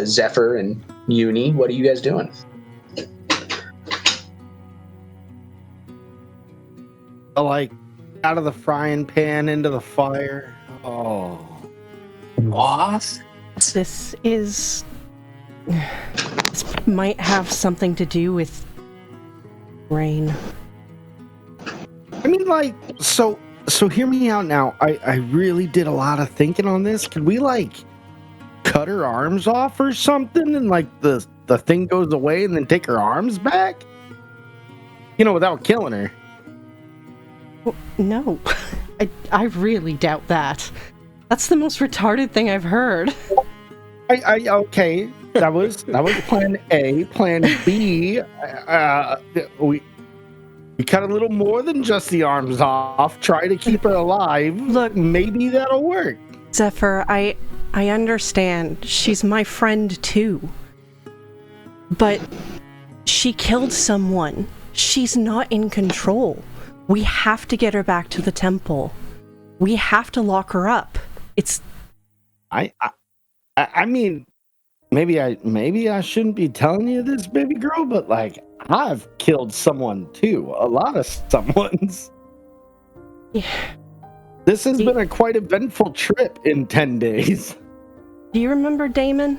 Zephyr and Uni, what are you guys doing? Like, out of the frying pan into the fire. Oh. What? This might have something to do with Rain. I mean, like, so hear me out now. I really did a lot of thinking on this. Could we, like, cut her arms off or something and, like, the thing goes away and then take her arms back? You know, without killing her. Well, no. I really doubt that. That's the most retarded thing I've heard. Okay. That was plan A. Plan B, we cut a little more than just the arms off. Try to keep her alive. Look, maybe that'll work. Zephyr, I understand. She's my friend too. But she killed someone. She's not in control. We have to get her back to the temple. We have to lock her up. It's I mean, maybe I shouldn't be telling you this, baby girl, but, like, I've killed someone too. A lot of someones. Yeah. This has been a quite eventful trip in 10 days. Do you remember Damon?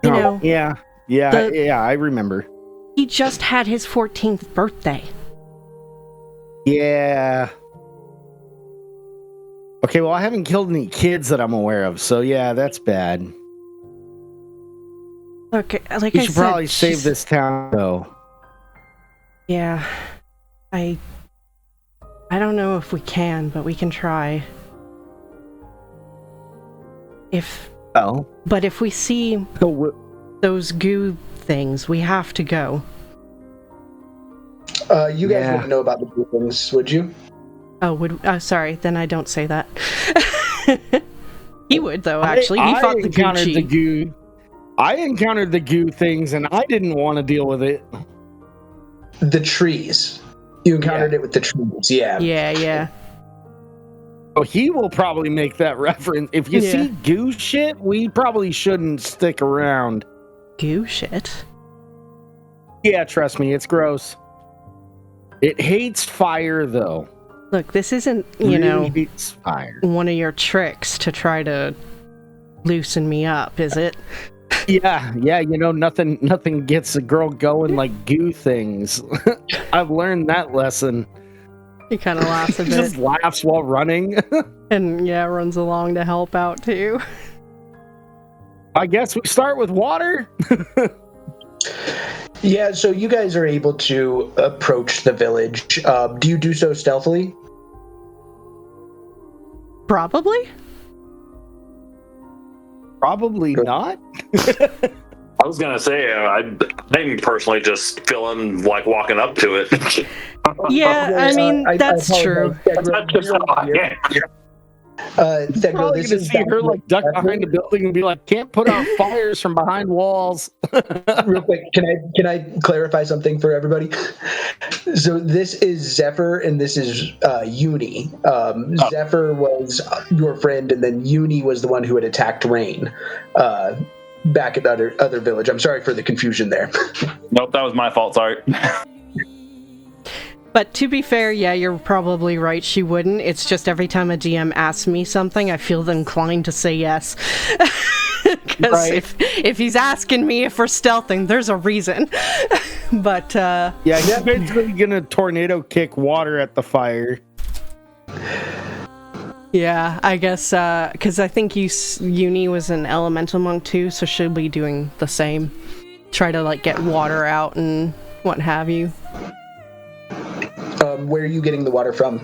You know. Yeah, I remember. He just had his 14th birthday. Yeah. Okay, well, I haven't killed any kids that I'm aware of, so yeah, that's bad. Okay, like we I should said, probably save this town, though. Yeah, I don't know if we can, but we can try. But if we see those goo things, we have to go. You guys wouldn't know about the goo things, would you? Oh, sorry, then I don't say that. He would, though, actually. He fought the goo. I encountered the goo things, and I didn't want to deal with it. The trees. You encountered it with the trees, yeah. Yeah. Oh, he will probably make that reference. If you see goo shit, we probably shouldn't stick around. Goo shit? Yeah, trust me, it's gross. It hates fire, though. Look, this isn't, hates fire. One of your tricks to try to loosen me up, is it? Yeah, nothing gets a girl going like goo things. I've learned that lesson. He kind of laughs a He bit. just laughs while running. And yeah, runs along to help out too. I guess we start with water. Yeah, so you guys are able to approach the village. Do you do so stealthily? Probably. Probably not. I was gonna say, I'm personally just feeling like walking up to it. Yeah, I mean, that's true. That's just how I am. Thegro, Probably this gonna is see her like duck Zephyr. behind a building and be like, "Can't put out fires from behind walls." Real quick, can I clarify something for everybody? So this is Zephyr and this is Uni. Zephyr was your friend, and then Uni was the one who had attacked Rain back at the other village. I'm sorry for the confusion there. Nope, that was my fault. Sorry. But to be fair, yeah, you're probably right. She wouldn't. It's just every time a GM asks me something, I feel inclined to say yes. Because Right. if he's asking me if we're stealthing, there's a reason. But Yeah, he's basically gonna tornado kick water at the fire. yeah, I guess because I think Uni was an elemental monk too, so she'll be doing the same. Try to like get water out and what have you. Where are you getting the water from?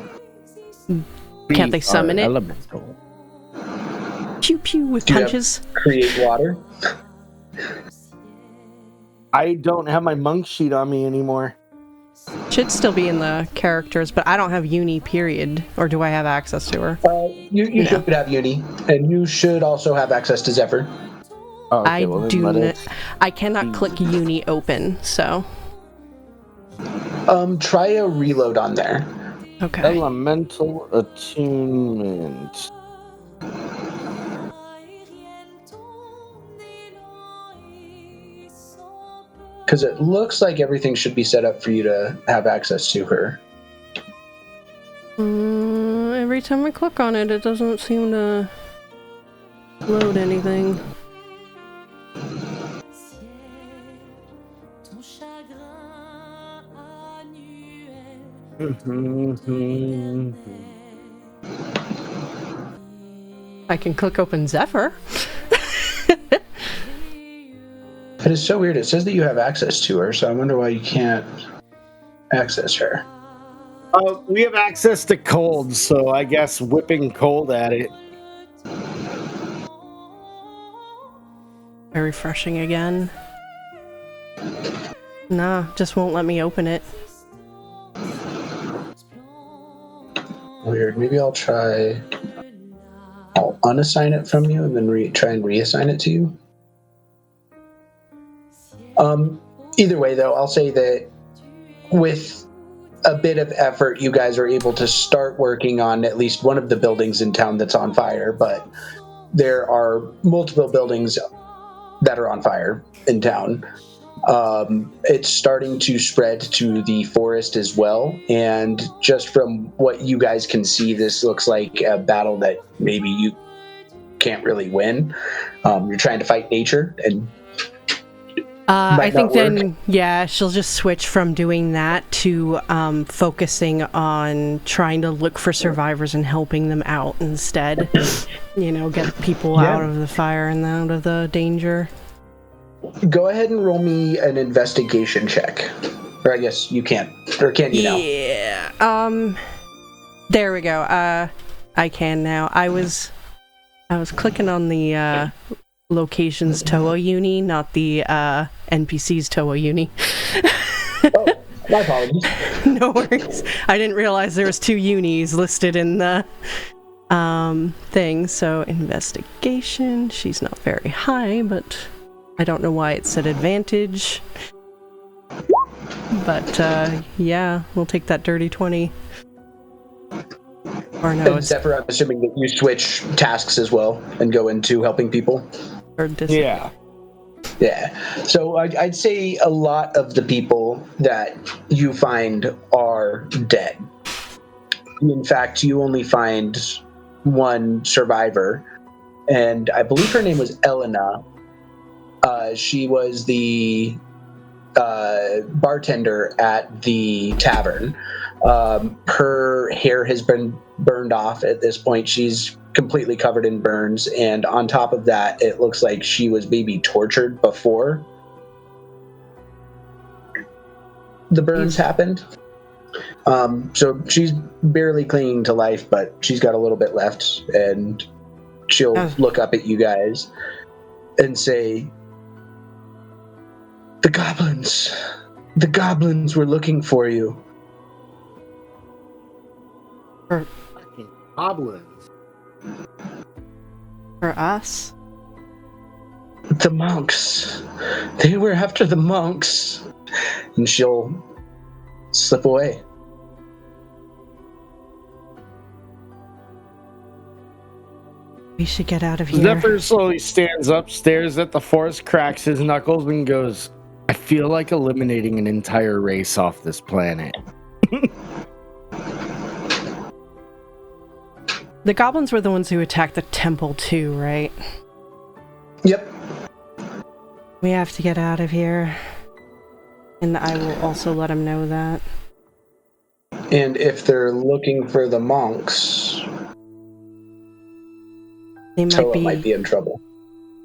Can't they summon it? Elemental. Pew pew with Do you punches. Create water? I don't have my monk sheet on me anymore. Should still be in the characters, but I don't have Uni, period. Or do I have access to her? You should have Uni, and you should also have access to Zephyr. Oh, okay, I well, then do let not. it- I cannot click Uni open, so Try a reload on there. okay. Elemental attunement. Because it looks like everything should be set up for you to have access to her. Every time I click on it, it doesn't seem to load anything. I can click open Zephyr. It is so weird. It says that you have access to her, so I wonder why you can't access her. We have access to cold, so I guess whipping cold at it. Refreshing again. Nah, just won't let me open it. Weird. Maybe I'll try. I'll unassign it from you and then try and reassign it to you. Either way, though, I'll say that with a bit of effort, you guys are able to start working on at least one of the buildings in town that's on fire, but there are multiple buildings that are on fire in town. It's starting to spread to the forest as well, and just from what you guys can see, this looks like a battle that maybe you can't really win. You're trying to fight nature, and I think not work. then, yeah, she'll just switch from doing that to focusing on trying to look for survivors and helping them out instead. You know, get people out of the fire and out of the danger. Go ahead and roll me an investigation check. Or I guess you can't. Or can you now? Yeah. There we go. I can now. I was clicking on the locations Toa Uni, not the NPC's Toa Uni. Oh, my apologies. No worries. I didn't realize there was 2 unis listed in the thing. So investigation. She's not very high, but I don't know why it said advantage. But yeah, we'll take that dirty 20. Or no, it's Zephyr, I'm assuming that you switch tasks as well and go into helping people. or Yeah. Yeah. So I'd say a lot of the people that you find are dead. In fact, you only find one survivor, and I believe her name was Elena. She was the bartender at the tavern. Her hair has been burned off at this point. She's completely covered in burns, and on top of that, it looks like she was maybe tortured before the burns happened. So she's barely clinging to life, but she's got a little bit left, and she'll look up at you guys and say, the goblins were looking for you. For goblins? For us? The monks. They were after the monks. And she'll slip away. We should get out of here. Zephyr slowly stands up, stares at the forest, cracks his knuckles, and goes, I feel like eliminating an entire race off this planet. The goblins were the ones who attacked the temple too, right? Yep. We have to get out of here. And I will also let him know that. And if they're looking for the monks, Toa might be in trouble.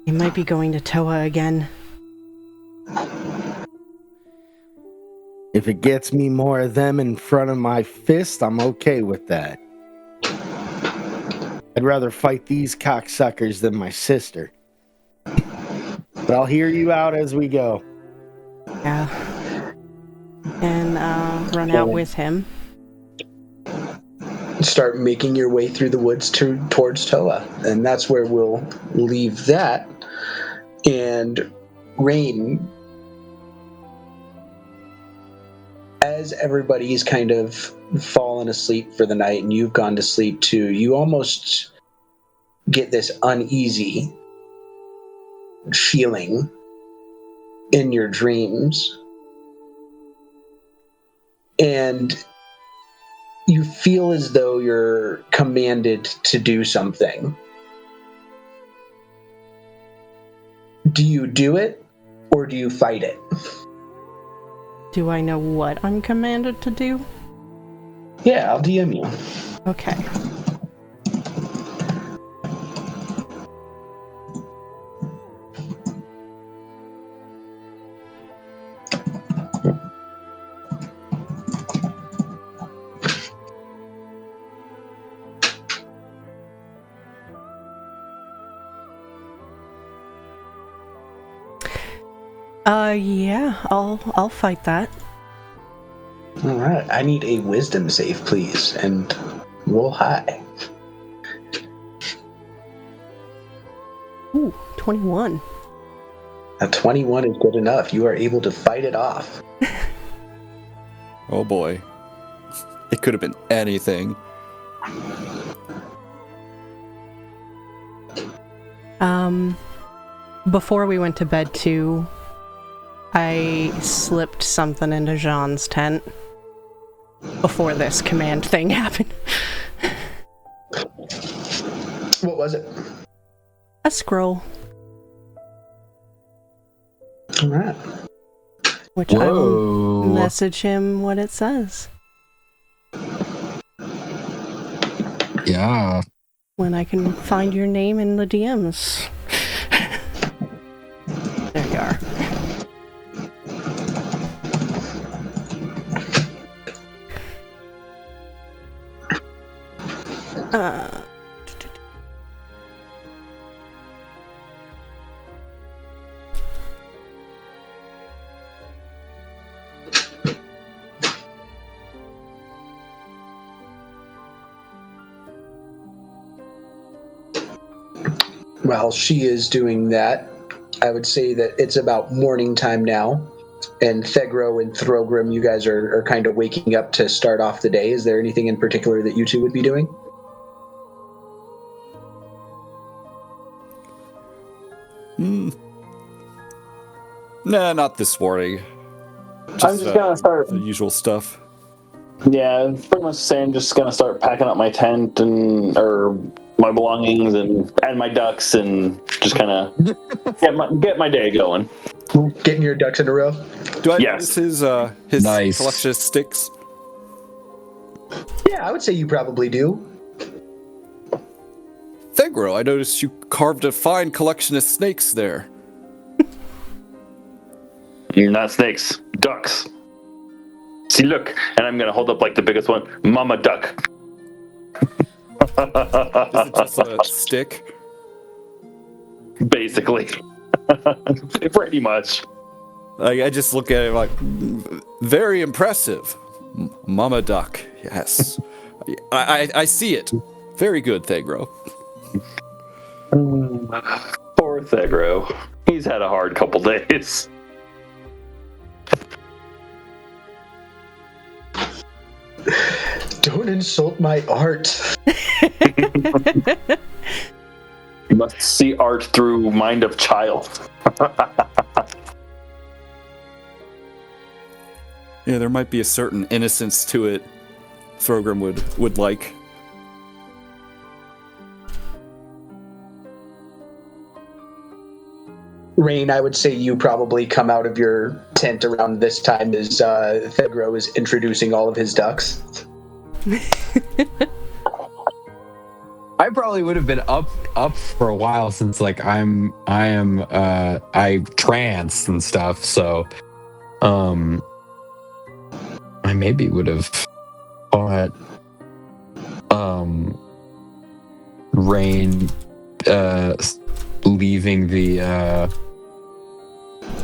They might be going to Toa again. If it gets me more of them in front of my fist, I'm okay with that. I'd rather fight these cocksuckers than my sister. But I'll hear you out as we go. Yeah. And run out with him. Start making your way through the woods towards Toa. And that's where we'll leave that. And Rain, as everybody's kind of fallen asleep for the night and you've gone to sleep too, you almost get this uneasy feeling in your dreams. And you feel as though you're commanded to do something. Do you do it, or do you fight it? Do I know what I'm commanded to do? Yeah, I'll DM you. Okay. Yeah, I'll fight that. All right, I need a wisdom save, please, and roll high. Ooh, 21. A 21 is good enough. You are able to fight it off. Oh boy. It could have been anything. Before we went to bed too, I slipped something into Jean's tent before this command thing happened. What was it? A scroll. All right. Which I will message him what it says. Yeah. When I can find your name in the DMs. There you are. While she is doing that, I would say that it's about morning time now, and Thegro and Throgrim, you guys are kind of waking up to start off the day. Is there anything in particular that you two would be doing? Nah, not this morning. I'm just gonna start the usual stuff. Yeah, pretty much the same. Just gonna start packing up my tent or my belongings and my ducks and just kind of get my day going. Getting your ducks in a row. Do I Yes. notice his Nice. collection of sticks? Yeah, I would say you probably do. Thegro, I noticed you carved a fine collection of snakes there. Not snakes, ducks. See, look, and I'm gonna hold up like the biggest one, Mama Duck. Is it just a stick? Basically. Pretty much. I just look at it like, very impressive. Mama Duck, yes. I see it. Very good, Thegro. Poor Thegro. He's had a hard couple days. Don't insult my art. You must see art through mind of child. Yeah, there might be a certain innocence to it Thorgrim would like. Rain, I would say you probably come out of your tent around this time as Thegro is introducing all of his ducks. I probably would have been up for a while since like I trance and stuff, so I maybe would have thought Rain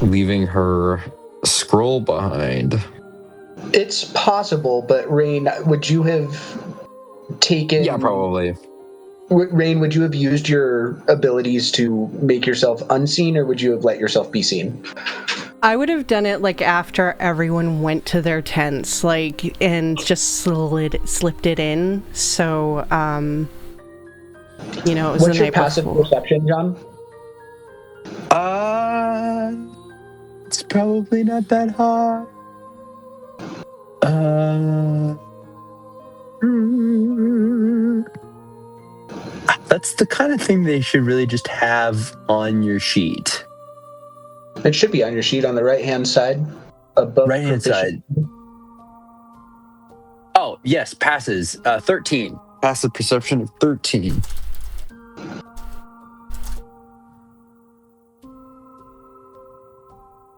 leaving her scroll behind. It's possible, but Rain, would you have taken... Yeah, probably. Rain, would you have used your abilities to make yourself unseen, or would you have let yourself be seen? I would have done it like after everyone went to their tents, like, and just slipped it in. So, it was What's the your night passive before. perception, John? It's probably not that hard. That's the kind of thing they should really just have on your sheet. It should be on your sheet on the right-hand side. Above Right-hand side. Oh, yes, passes. 13. Passive perception of 13.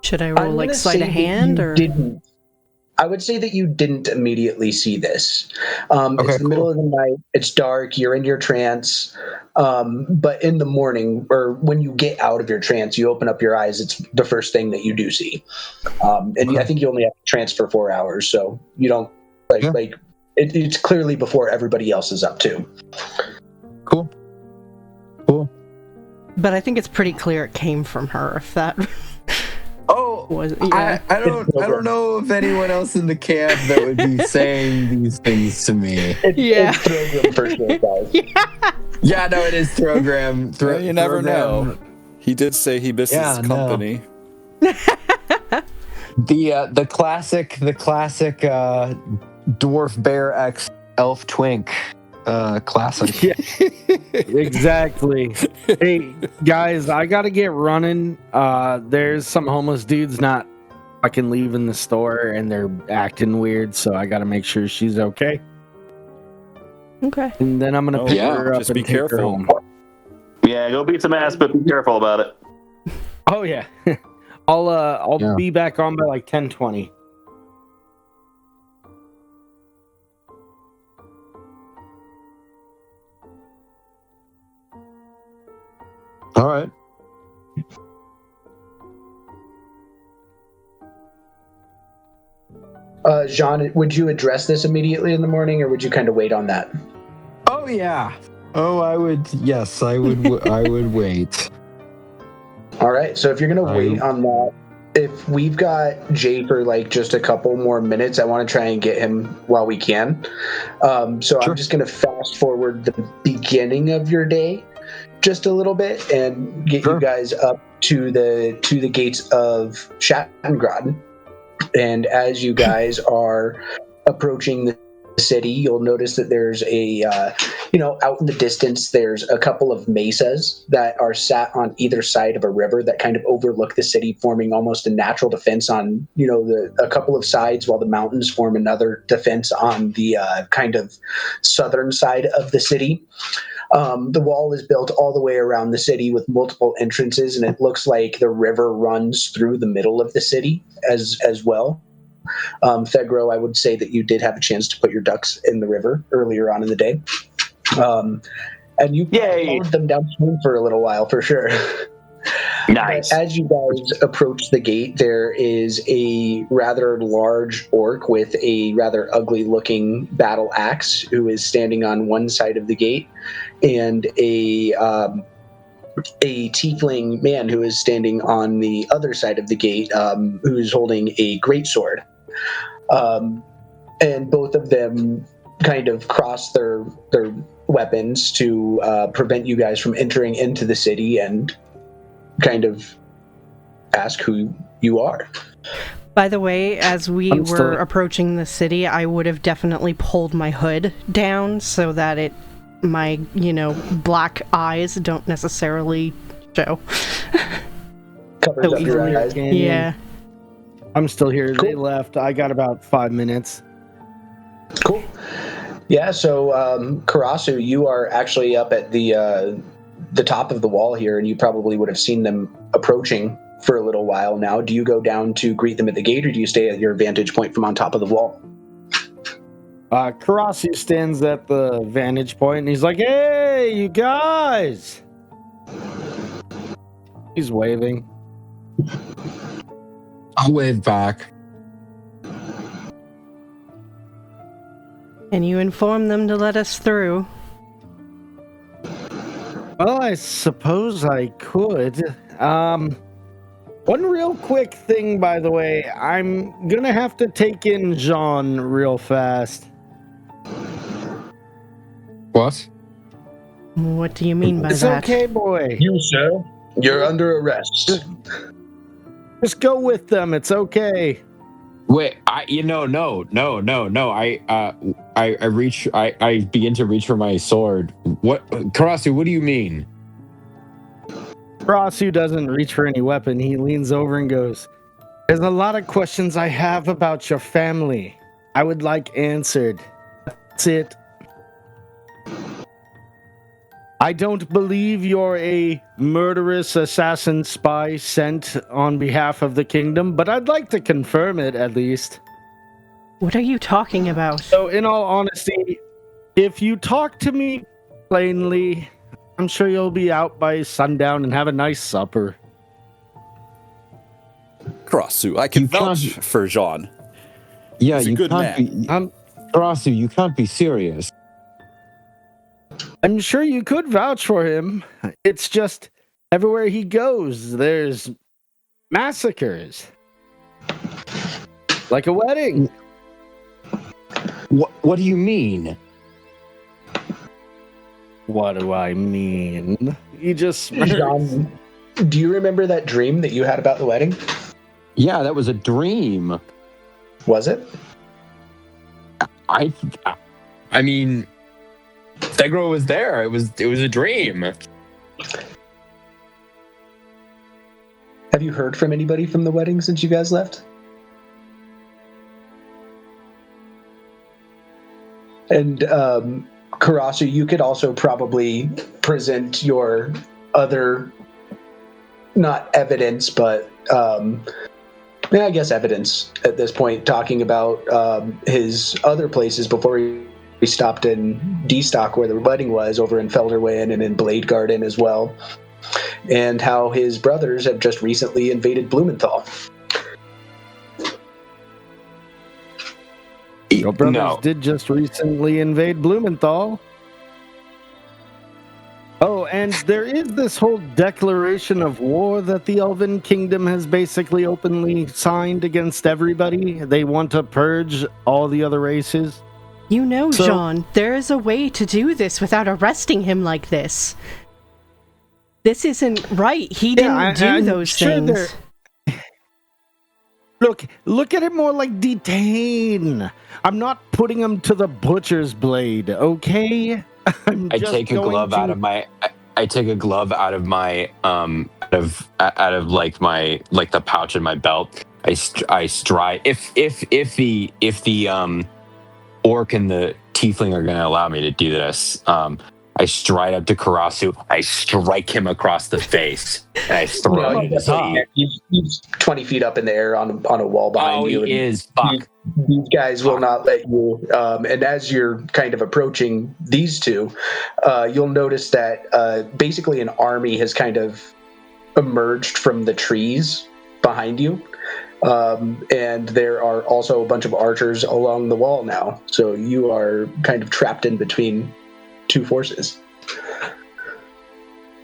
Should I roll like sleight of hand or? Didn't. I would say that you didn't immediately see this. It's the middle of the night. It's dark. You're in your trance. But in the morning, or when you get out of your trance, you open up your eyes. It's the first thing that you do see. I think you only have to trance for 4 hours, so you don't it's clearly before everybody else is up too. Cool. But I think it's pretty clear it came from her. If that. Was, yeah. I don't know if anyone else in the camp that would be saying these things to me. It's Thorgrim for sure, guys. Yeah, no, it is Thorgrim. You never know. He did say he misses company. The classic dwarf bear x elf twink classic. Yeah, exactly. Hey guys, I gotta get running. There's some homeless dudes not fucking leaving the store and they're acting weird, so I gotta make sure she's okay. Okay. And then I'm gonna pick her up just and be take her careful. home. Yeah, go beat some ass, but be careful about it. Oh yeah. I'll be back on by like 10:20. All right. Jean, would you address this immediately in the morning, or would you kind of wait on that? Oh yeah. Oh, I would. Yes, I would. I would wait. All right. So if you're gonna wait on that, if we've got Jay for like just a couple more minutes, I want to try and get him while we can. So sure. I'm just gonna fast forward the beginning of your day just a little bit and get you guys up to the gates of Shattengrod. And as you guys are approaching the city, you'll notice that there's a, out in the distance, there's a couple of mesas that are sat on either side of a river that kind of overlook the city, forming almost a natural defense on, a couple of sides, while the mountains form another defense on the kind of southern side of the city. The wall is built all the way around the city with multiple entrances, and it looks like the river runs through the middle of the city as well. Thegro, I would say that you did have a chance to put your ducks in the river earlier on in the day. And you followed them downstream for a little while, for sure. Nice. But as you guys approach the gate, there is a rather large orc with a rather ugly-looking battle axe who is standing on one side of the gate, and a tiefling man who is standing on the other side of the gate, who's holding a greatsword. And both of them kind of cross their weapons to prevent you guys from entering into the city and kind of ask who you are. By the way, as we were approaching the city, I would have definitely pulled my hood down so that my black eyes don't necessarily show. Covers up your eyes. Yeah. I'm still here. Cool. They left. I got about 5 minutes. Cool. Yeah, so Karasu, you are actually up at the top of the wall here, and you probably would have seen them approaching for a little while now. Do you go down to greet them at the gate, or do you stay at your vantage point from on top of the wall? Karasu stands at the vantage point, and he's like, "Hey, you guys!" He's waving. I'll wave back. And you inform them to let us through. Well, I suppose I could. One real quick thing, by the way. I'm gonna have to take in Jean real fast. What? What do you mean by It's that? okay, boy. You, sir, you're under arrest. Just go with them. It's okay. Wait, no. I begin to reach for my sword. What, Karasu? What do you mean? Karasu doesn't reach for any weapon. He leans over and goes, "There's a lot of questions I have about your family. I would like answered. That's it. I don't believe you're a murderous assassin spy sent on behalf of the kingdom, but I'd like to confirm it at least." What are you talking about? So, in all honesty, if you talk to me plainly, I'm sure you'll be out by sundown and have a nice supper. Karasu, I can vouch for Jean. Yeah, He's a you good can't man. be. Karasu, you can't be serious. I'm sure you could vouch for him. It's just everywhere he goes, there's massacres. Like a wedding. What do you mean? What do I mean? He just smirks. John, do you remember that dream that you had about the wedding? Yeah, that was a dream. Was it? I mean, Thegro was there. It was a dream. Have you heard from anybody from the wedding since you guys left? And Karasu, you could also probably present your other, not evidence, but I guess evidence at this point, talking about his other places before he stopped in D-Stock, where the wedding was, over in Felderwin and in Blade Garden as well, and how his brothers have just recently invaded Blumenthal. Your brothers did just recently invade Blumenthal. Oh, and there is this whole declaration of war that the Elven Kingdom has basically openly signed against everybody. They want to purge all the other races. You know, Jean, there is a way to do this without arresting him like this. This isn't right. He didn't do those things. Look at it more like detain. I'm not putting him to the butcher's blade, okay? I take a glove out of my. I take a glove out of my out of like the pouch in my belt. I stride if the orc and the tiefling are going to allow me to do this. I stride up to Karasu. I strike him across the face, and I throw him in his feet. He's 20 feet up in the air on a wall behind you. He is. Fuck. These guys will not let you. And as you're kind of approaching these two, you'll notice that basically an army has kind of emerged from the trees behind you. And there are also a bunch of archers along the wall now. So you are kind of trapped in between two forces.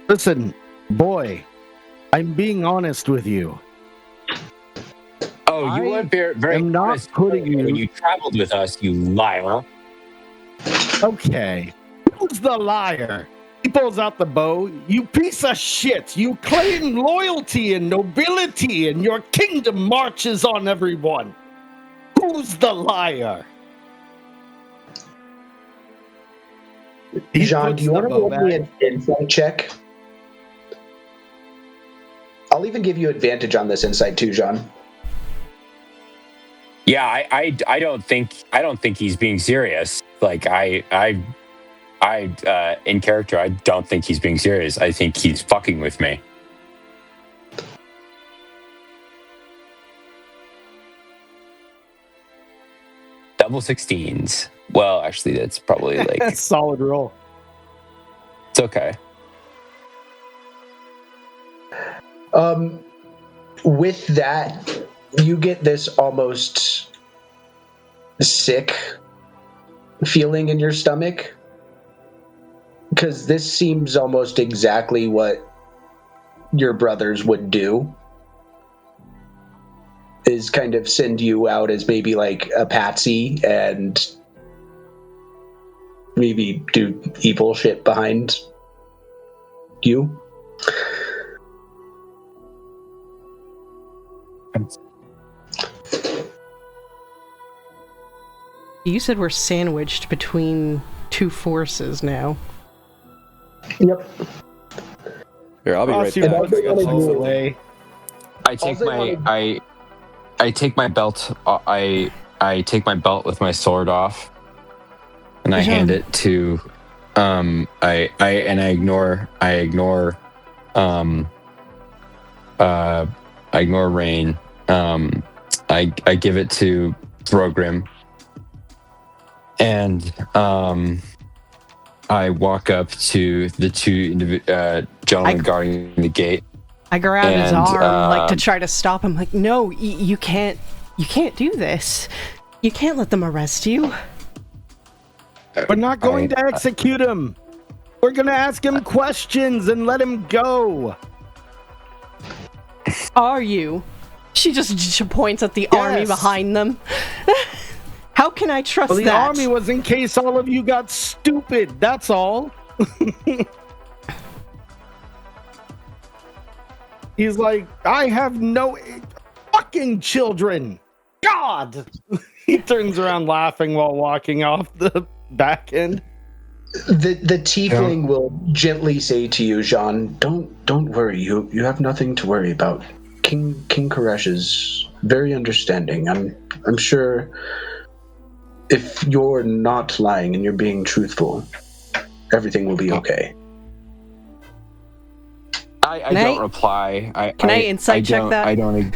Listen, boy, I'm being honest with you. Oh, you weren't very honest when you traveled with us, you liar. Okay. Who's the liar? He pulls out the bow. You piece of shit. You claim loyalty and nobility, and your kingdom marches on everyone. Who's the liar? Jean, do you want to roll me an insight check? I'll even give you advantage on this insight too, Jean. Yeah, I don't think he's being serious. Like I in character, I don't think he's being serious. I think he's fucking with me. Double 16s. Well, actually, that's probably like solid roll. It's okay. With that, you get this almost sick feeling in your stomach, because this seems almost exactly what your brothers would do, is kind of send you out as maybe like a patsy and maybe do evil shit behind you. You said we're sandwiched between two forces now. Yep. Here, I'll be right back. I take my belt. I take my belt with my sword off, and I hand it to. I ignore Rain. I give it to Brogrim, and I walk up to the two gentlemen guarding the gate. I grab his arm, like to try to stop him. Like, no, you can't do this. You can't let them arrest you. We're not going to execute him. We're going to ask him questions and let him go. Are you? She points at the army behind them. How can I trust that? The army was in case all of you got stupid. That's all. He's like, I have no fucking children. God. He turns around laughing while walking off the back end. The tiefling will gently say to you, Jean, don't worry. You have nothing to worry about. King Koresh is very understanding. I'm sure if you're not lying and you're being truthful, everything will be okay. I don't reply. Can I insight check that? I don't.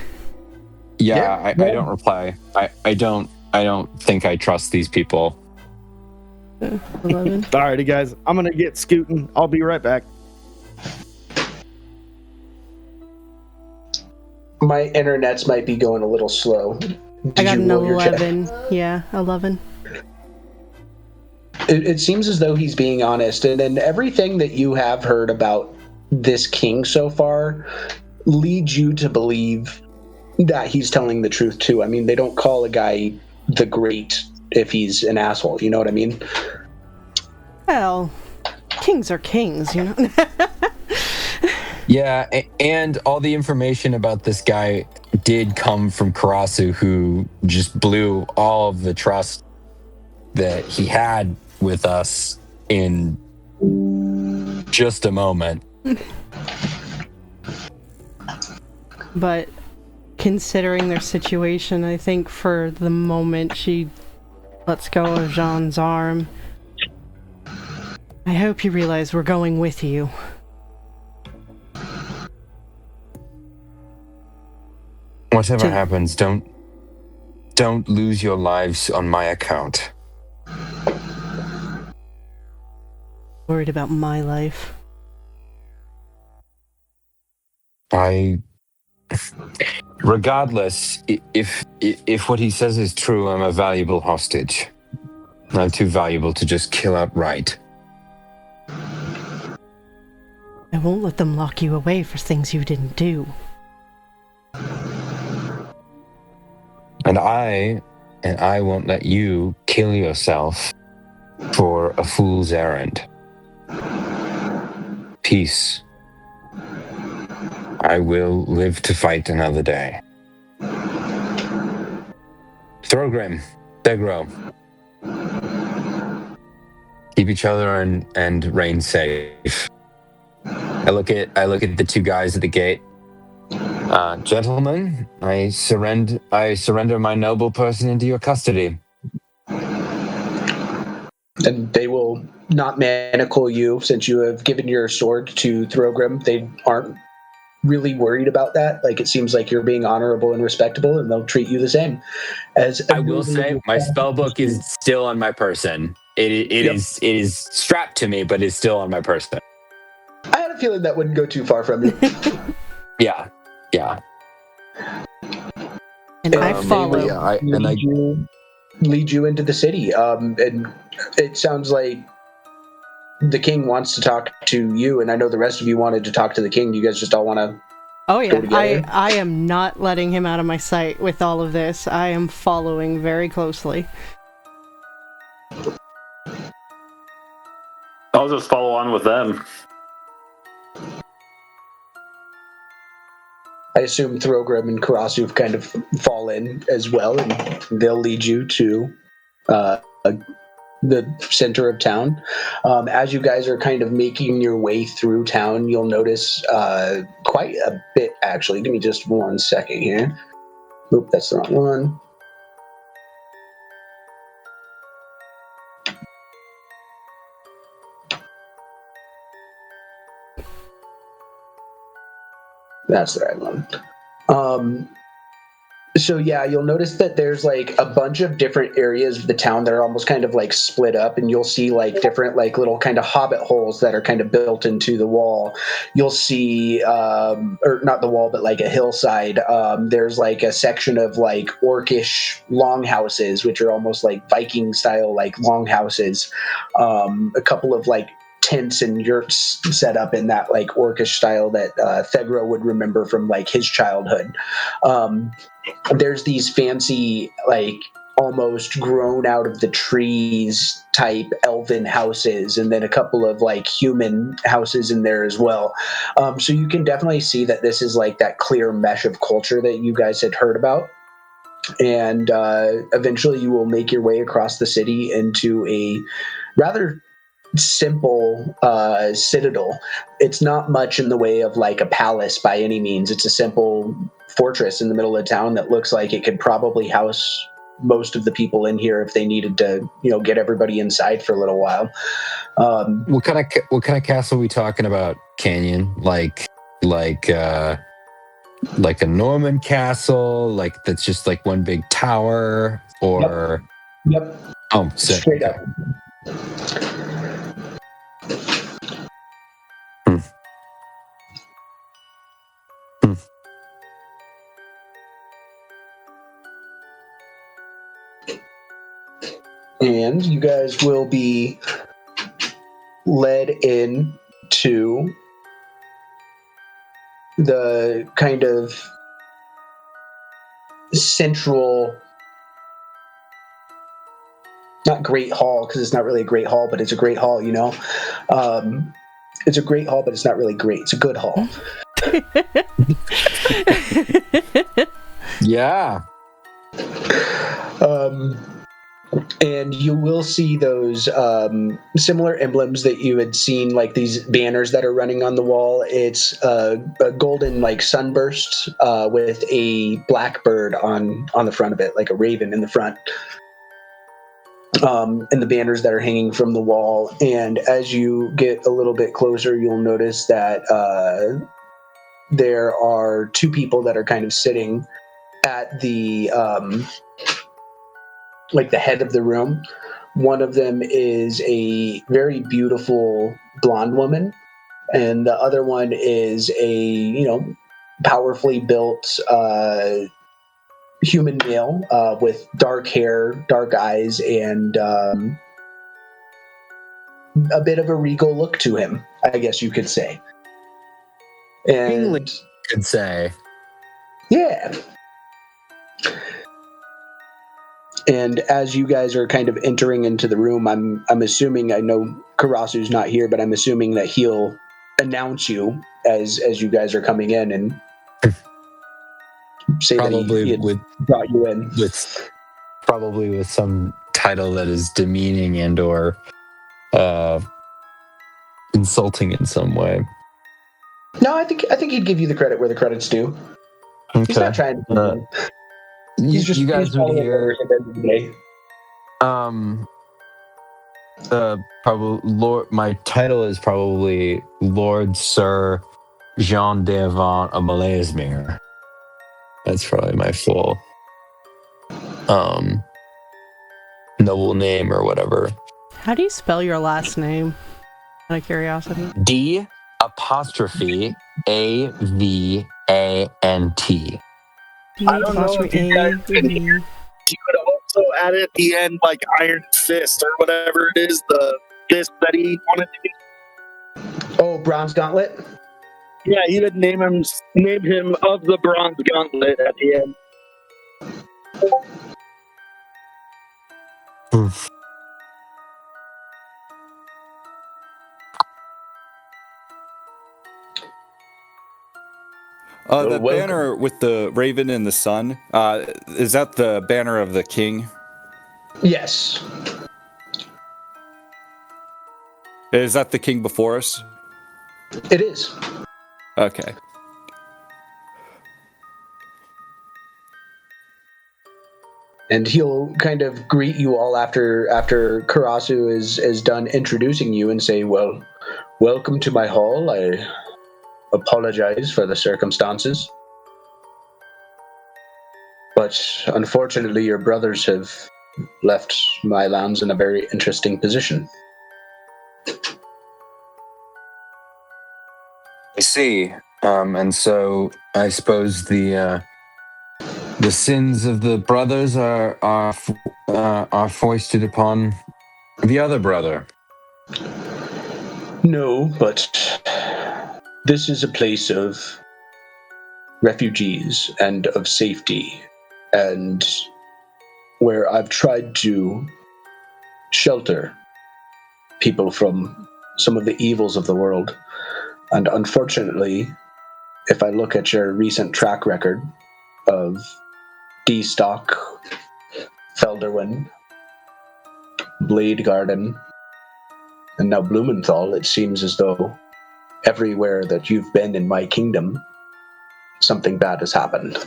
Yeah, I don't reply. I don't think I trust these people. 11. Alrighty, guys. I'm gonna get scooting. I'll be right back. My internets might be going a little slow. I got an 11. Yeah, 11. It seems as though he's being honest, and then everything that you have heard about this king so far leads you to believe that he's telling the truth too. I mean, they don't call a guy the Great if he's an asshole, you know what I mean? Well, kings are kings, you know? Yeah, and all the information about this guy did come from Karasu, who just blew all of the trust that he had with us in just a moment. But considering their situation, I think for the moment she lets go of Jean's arm. I hope you realize we're going with you. Whatever happens, don't lose your lives on my account. Worried about my life. Regardless, if what he says is true, I'm a valuable hostage. I'm too valuable to just kill outright. I won't let them lock you away for things you didn't do. And I won't let you kill yourself for a fool's errand. Peace. I will live to fight another day. Thorgrim, Degro. Keep each other and Rain safe. I look at the two guys at the gate. Gentlemen, I surrender my noble person into your custody. And they will not manacle you since you have given your sword to Thorgrim. They aren't really worried about that. Like, it seems like you're being honorable and respectable, and they'll treat you the same. As I will say, my spellbook is still on my person. It is strapped to me, but it's still on my person. I had a feeling that wouldn't go too far from you. Yeah. And I follow. Lead you into the city. And it sounds like the king wants to talk to you, and I know the rest of you wanted to talk to the king. You guys just all want to. Oh yeah, I am not letting him out of my sight with all of this. I am following very closely. I'll just follow on with them. I assume Thorgrim and Karasu kind of fall in as well, and they'll lead you to the center of town. As you guys are kind of making your way through town, you'll notice quite a bit, actually. Give me just 1 second here. Oop, that's the wrong one. That's the right one. So yeah, you'll notice that there's like a bunch of different areas of the town that are almost kind of like split up, and you'll see like different like little kind of hobbit holes that are kind of built into the wall. You'll see, or not the wall, but like a hillside. There's like a section of like orcish longhouses, which are almost like Viking style like longhouses. A couple of like tents and yurts set up in that like orcish style that Thegro would remember from like his childhood. There's these fancy, like almost grown out of the trees type elven houses, and then a couple of like human houses in there as well. So you can definitely see that this is like that clear mesh of culture that you guys had heard about. And eventually you will make your way across the city into a rather simple citadel. It's not much in the way of like a palace by any means. It's a simple fortress in the middle of town that looks like it could probably house most of the people in here if they needed to, get everybody inside for a little while. What kind of castle are we talking about, Canyon? Like a Norman castle, like that's just like one big tower, or Yep. Oh, sick. Straight up. And you guys will be led in to the kind of central, not great hall, because it's not really a great hall, but it's a great hall, it's a great hall, but it's not really great. It's a good hall. Yeah. And you will see those similar emblems that you had seen, like these banners that are running on the wall. It's a golden like sunburst with a black bird on the front of it, like a raven in the front. And the banners that are hanging from the wall. And as you get a little bit closer, you'll notice that there are two people that are kind of sitting at the like the head of the room. One of them is a very beautiful blonde woman, and the other one is a powerfully built human male with dark hair, dark eyes, and a bit of a regal look to him, I guess you could say. And could say. yeah. And as you guys are kind of entering into the room, I'm assuming, I know Karasu's not here, but I'm assuming that he'll announce you as you guys are coming in and say probably that he brought you in. Probably with some title that is demeaning and or insulting in some way. No, I think he'd give you the credit where the credit's due. Okay. He's not trying to. You guys would hear. Probably Lord. My title is probably Lord Sir Jean d'Avant of Malesmere. That's probably my full noble name or whatever. How do you spell your last name? Out of curiosity. D''AVANT. I don't know if you guys can hear. You could also add at the end like Iron Fist or whatever it is, the fist that he wanted to be. Oh, Bronze Gauntlet? Yeah, you could name him of the Bronze Gauntlet at the end. Oof. The banner with the raven and the sun, is that the banner of the king? Yes. Is that the king before us? It is. Okay. And he'll kind of greet you all after Karasu is done introducing you and say, well, welcome to my hall. I apologize for the circumstances. But unfortunately, your brothers have left my lands in a very interesting position. I see. And so I suppose the sins of the brothers are foisted upon the other brother. No, but this is a place of refugees and of safety, and where I've tried to shelter people from some of the evils of the world. And unfortunately, if I look at your recent track record of D-Stock, Felderwin, Blade Garden, and now Blumenthal, it seems as though everywhere that you've been in my kingdom, something bad has happened.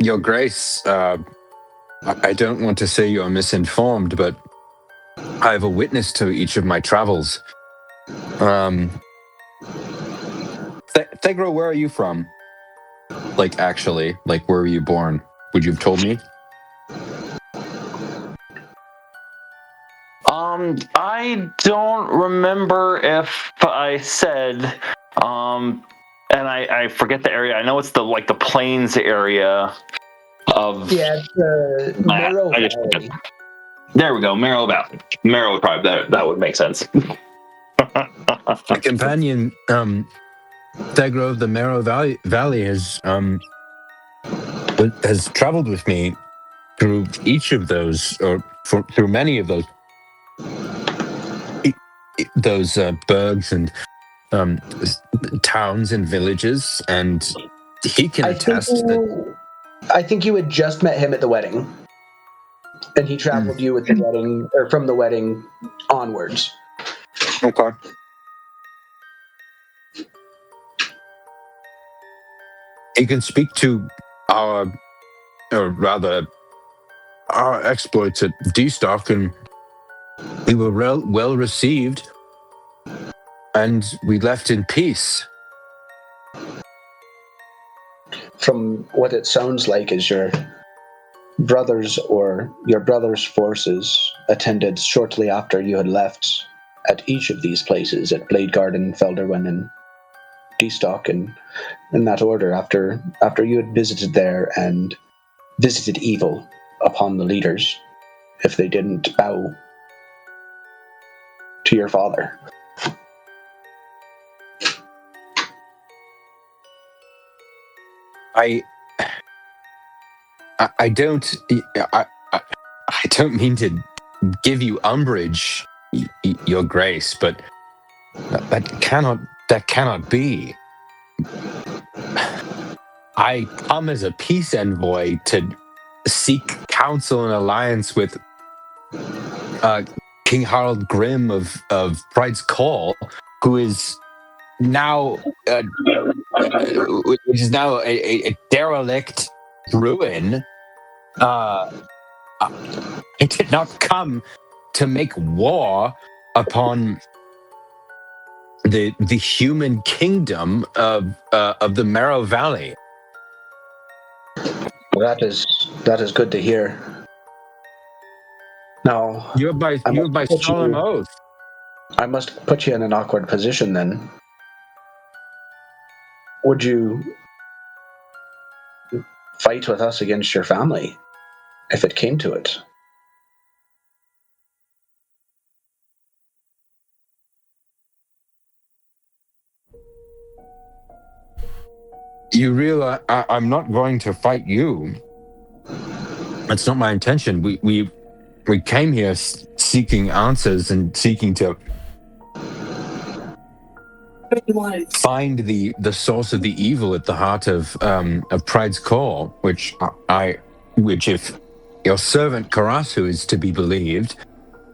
Your Grace, I don't want to say you're misinformed, but I have a witness to each of my travels. Thegro, where are you from? Like, actually, like, where were you born? Would you have told me? I don't remember if I said, and I forget the area. I know it's the plains area of. Yeah, the Marrow Valley. There we go, Marrow Valley. Marrow would probably that would make sense. My companion, Thegro of the Marrow Valley has traveled with me through each of those, or through many of those burgs and towns and villages, and he can attest that. I think you had just met him at the wedding, and he traveled you with the wedding, or from the wedding onwards. Okay. He can speak to our exploits at D-Stock, and we were well received, and we left in peace. From what it sounds like is your brother's forces attended shortly after you had left at each of these places, at Blade Garden, Felderwin, and D-Stock, and in that order, after you had visited there and visited evil upon the leaders if they didn't bow to your father. I don't mean to give you umbrage, your grace, but that cannot be. I come as a peace envoy to seek counsel and alliance with King Harald Grimm of Pride's Call, who is now which is now a derelict ruin. I did not come to make war upon the human kingdom of the Marrow Valley. That is good to hear. Now, You're by solemn oath. I must put you in an awkward position then. Would you fight with us against your family if it came to it? You realize I'm not going to fight you. That's not my intention. We came here seeking answers and seeking to find the source of the evil at the heart of Pride's Call, which if your servant Karasu is to be believed,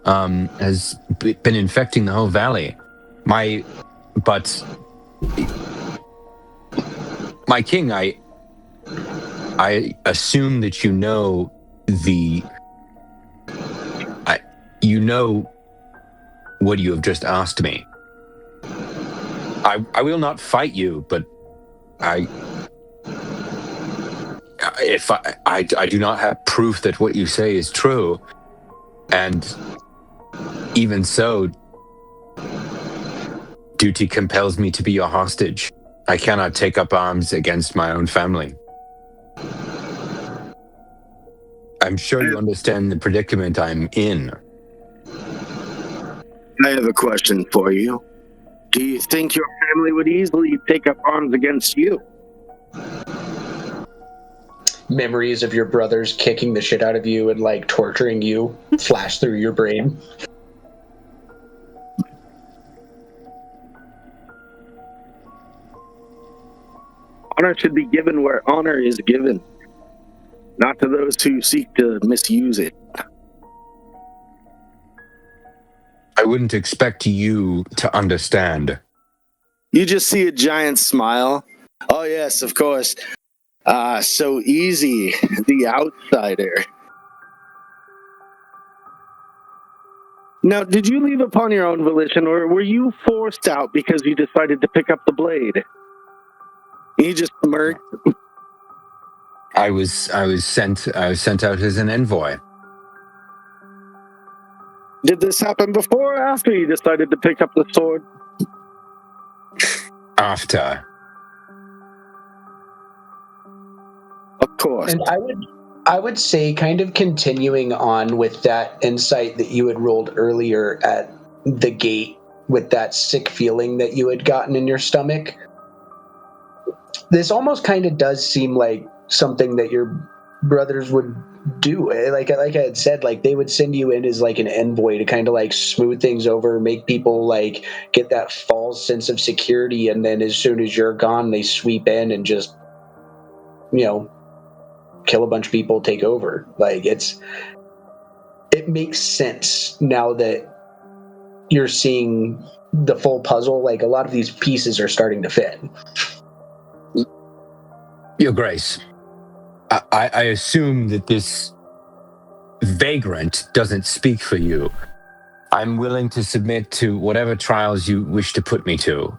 has been infecting the whole valley. My king, I assume that you know what you have just asked me. I will not fight you, but I do not have proof that what you say is true, and even so, duty compels me to be your hostage. I cannot take up arms against my own family. I'm sure you understand the predicament I'm in. I have a question for you. Do you think your family would easily take up arms against you? Memories of your brothers kicking the shit out of you and like torturing you flash through your brain. Honor should be given where honor is given, not to those who seek to misuse it. I wouldn't expect you to understand. You just see a giant smile. Oh yes, of course. So easy, the outsider. Now, did you leave upon your own volition, or were you forced out because you decided to pick up the blade? He just smirked. I was sent out as an envoy. Did this happen before or after you decided to pick up the sword? After. Of course. And I would say, kind of continuing on with that insight that you had rolled earlier at the gate with that sick feeling that you had gotten in your stomach, this almost kind of does seem like something that your brothers would do. Like I had said, like they would send you in as like an envoy to kind of like smooth things over, make people like get that false sense of security, and then as soon as you're gone, they sweep in and just, kill a bunch of people, take over. Like it makes sense now that you're seeing the full puzzle. Like a lot of these pieces are starting to fit. Your Grace, I assume that this vagrant doesn't speak for you. I'm willing to submit to whatever trials you wish to put me to.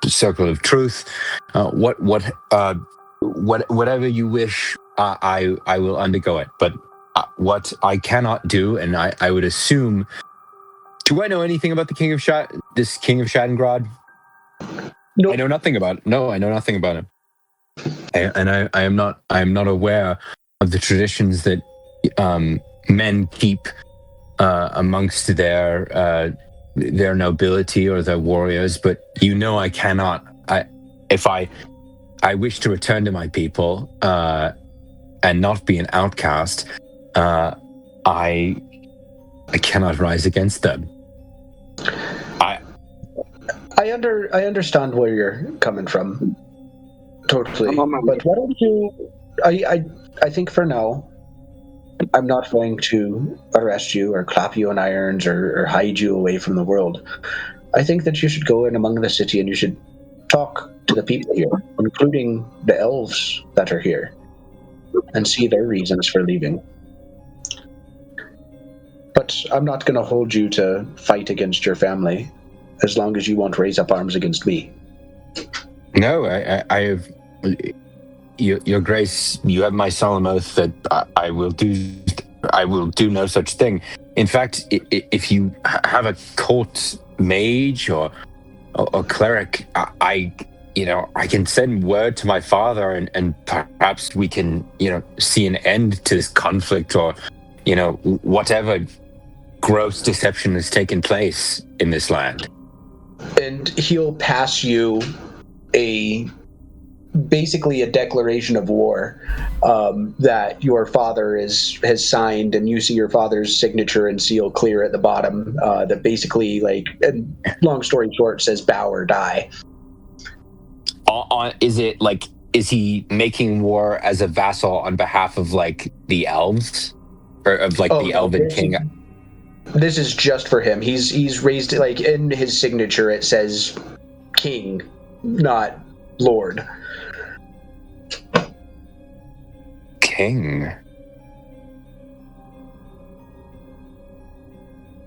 Circle of Truth, whatever you wish, I will undergo it. But what I cannot do, and I would assume, do I know anything about the King of Shattengrod? Nope. I know nothing about it. No, I know nothing about him. I am not aware of the traditions that men keep amongst their nobility or their warriors. But I cannot. If I wish to return to my people and not be an outcast, I cannot rise against them. I understand where you're coming from. Totally. But why don't you... I think for now, I'm not going to arrest you or clap you in irons or hide you away from the world. I think that you should go in among the city and you should talk to the people here, including the elves that are here, and see their reasons for leaving. But I'm not going to hold you to fight against your family as long as you won't raise up arms against me. No, I have... Your Grace, you have my solemn oath that I will do no such thing. In fact, if you have a court mage or cleric, I can send word to my father and perhaps we can, see an end to this conflict or, whatever gross deception has taken place in this land. And he'll pass you basically a declaration of war that your father has signed, and you see your father's signature and seal clear at the bottom, that basically, like, long story short, says bow or die. Is he making war as a vassal on behalf of like the elves or of like the elven king? This is just for him. He's raised, like, in his signature it says king, not lord. King.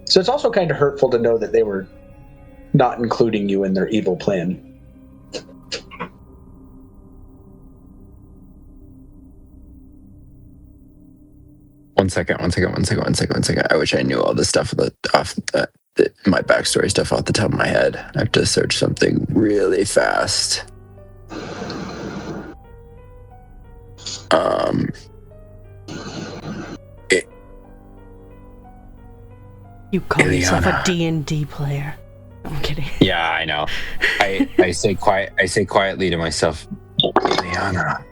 So it's also kind of hurtful to know that they were not including you in their evil plan. One second. I wish I knew all this stuff my backstory stuff off the top of my head. I have to search something really fast. You call yourself a D&D player. I'm kidding. Yeah, I know. I say quietly to myself, Ileana.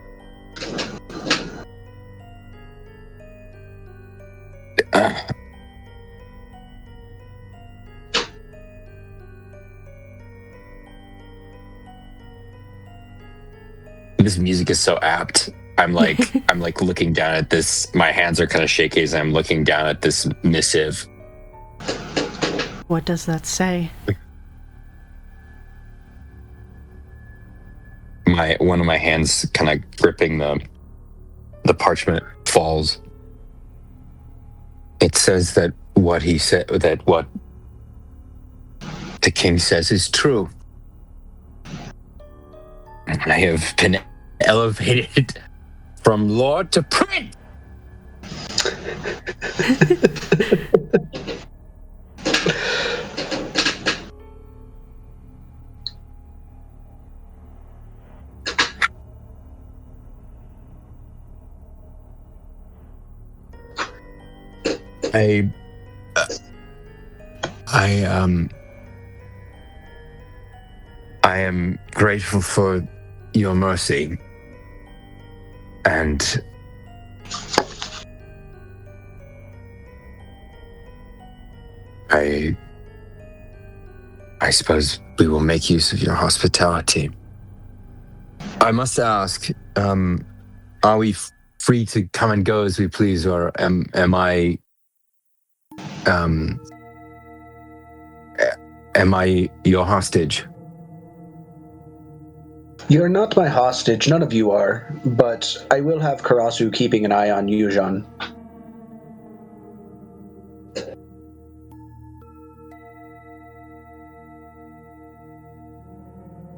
This music is so apt. I'm like looking down at this. My hands are kind of shaky as I'm looking down at this missive. What does that say? One of my hands kind of gripping the parchment falls. It says that what he said, that what the king says is true. I have been elevated from lord to prince. I am grateful for your mercy, and I suppose we will make use of your hospitality. I must ask, are we free to come and go as we please, or am I your hostage? You're not my hostage, none of you are, but I will have Karasu keeping an eye on you, Jean.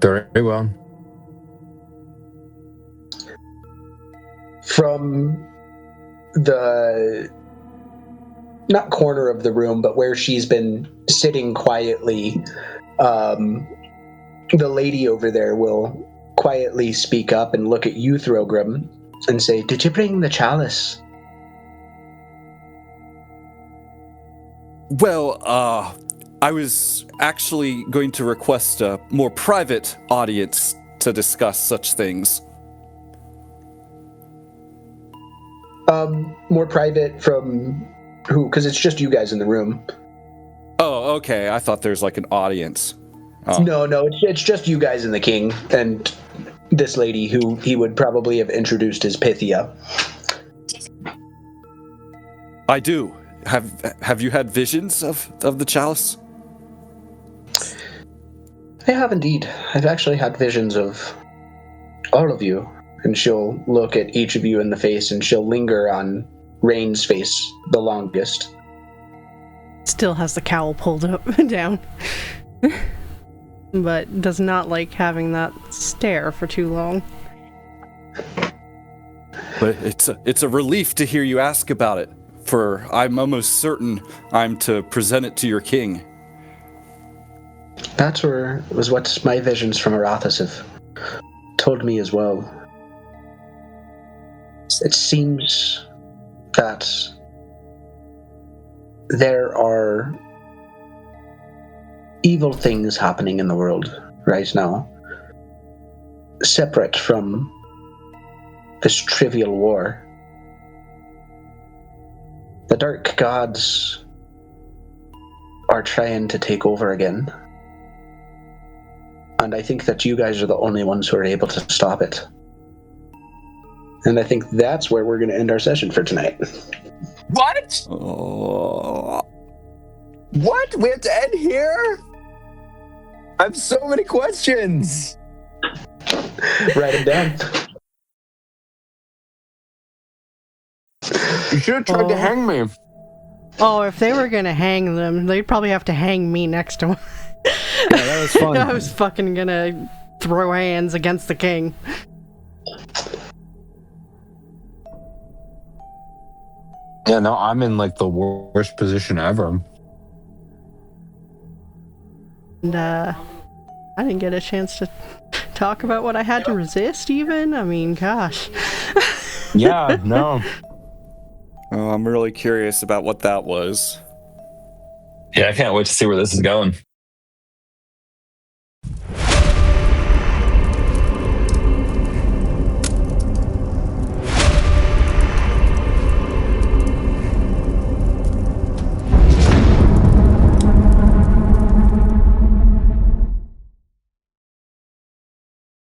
Very well. From the, not corner of the room, but where she's been sitting quietly, the lady over there will quietly speak up and look at you, Throgrim, and say, "Did you bring the chalice?" Well, I was actually going to request a more private audience to discuss such things. More private from who? Because it's just you guys in the room. Oh, okay. I thought there's like an audience. Oh. No, it's just you guys and the king, and this lady who he would probably have introduced as Pythia. I do. Have you had visions of the chalice? I have indeed. I've actually had visions of all of you. And she'll look at each of you in the face, and she'll linger on Rain's face the longest. Still has the cowl pulled up down. But does not like having that stare for too long. But it's a relief to hear you ask about it, for I'm almost certain I'm to present it to your king. That was what my visions from Arathis have told me as well. It seems that there are evil things happening in the world right now, separate from this trivial war. The dark gods are trying to take over again. And I think that you guys are the only ones who are able to stop it. And I think that's where we're going to end our session for tonight. What? Oh. What? We have to end here? I have so many questions. Write them down. You should have tried to hang me. Oh, if they were gonna hang them, they'd probably have to hang me next to him. Yeah, that was fun. I was fucking gonna throw hands against the king. Yeah, no, I'm in like the worst position ever. And I didn't get a chance to talk about what I had to resist even. I mean, gosh. Yeah, no. Oh, I'm really curious about what that was. Yeah, I can't wait to see where this is going.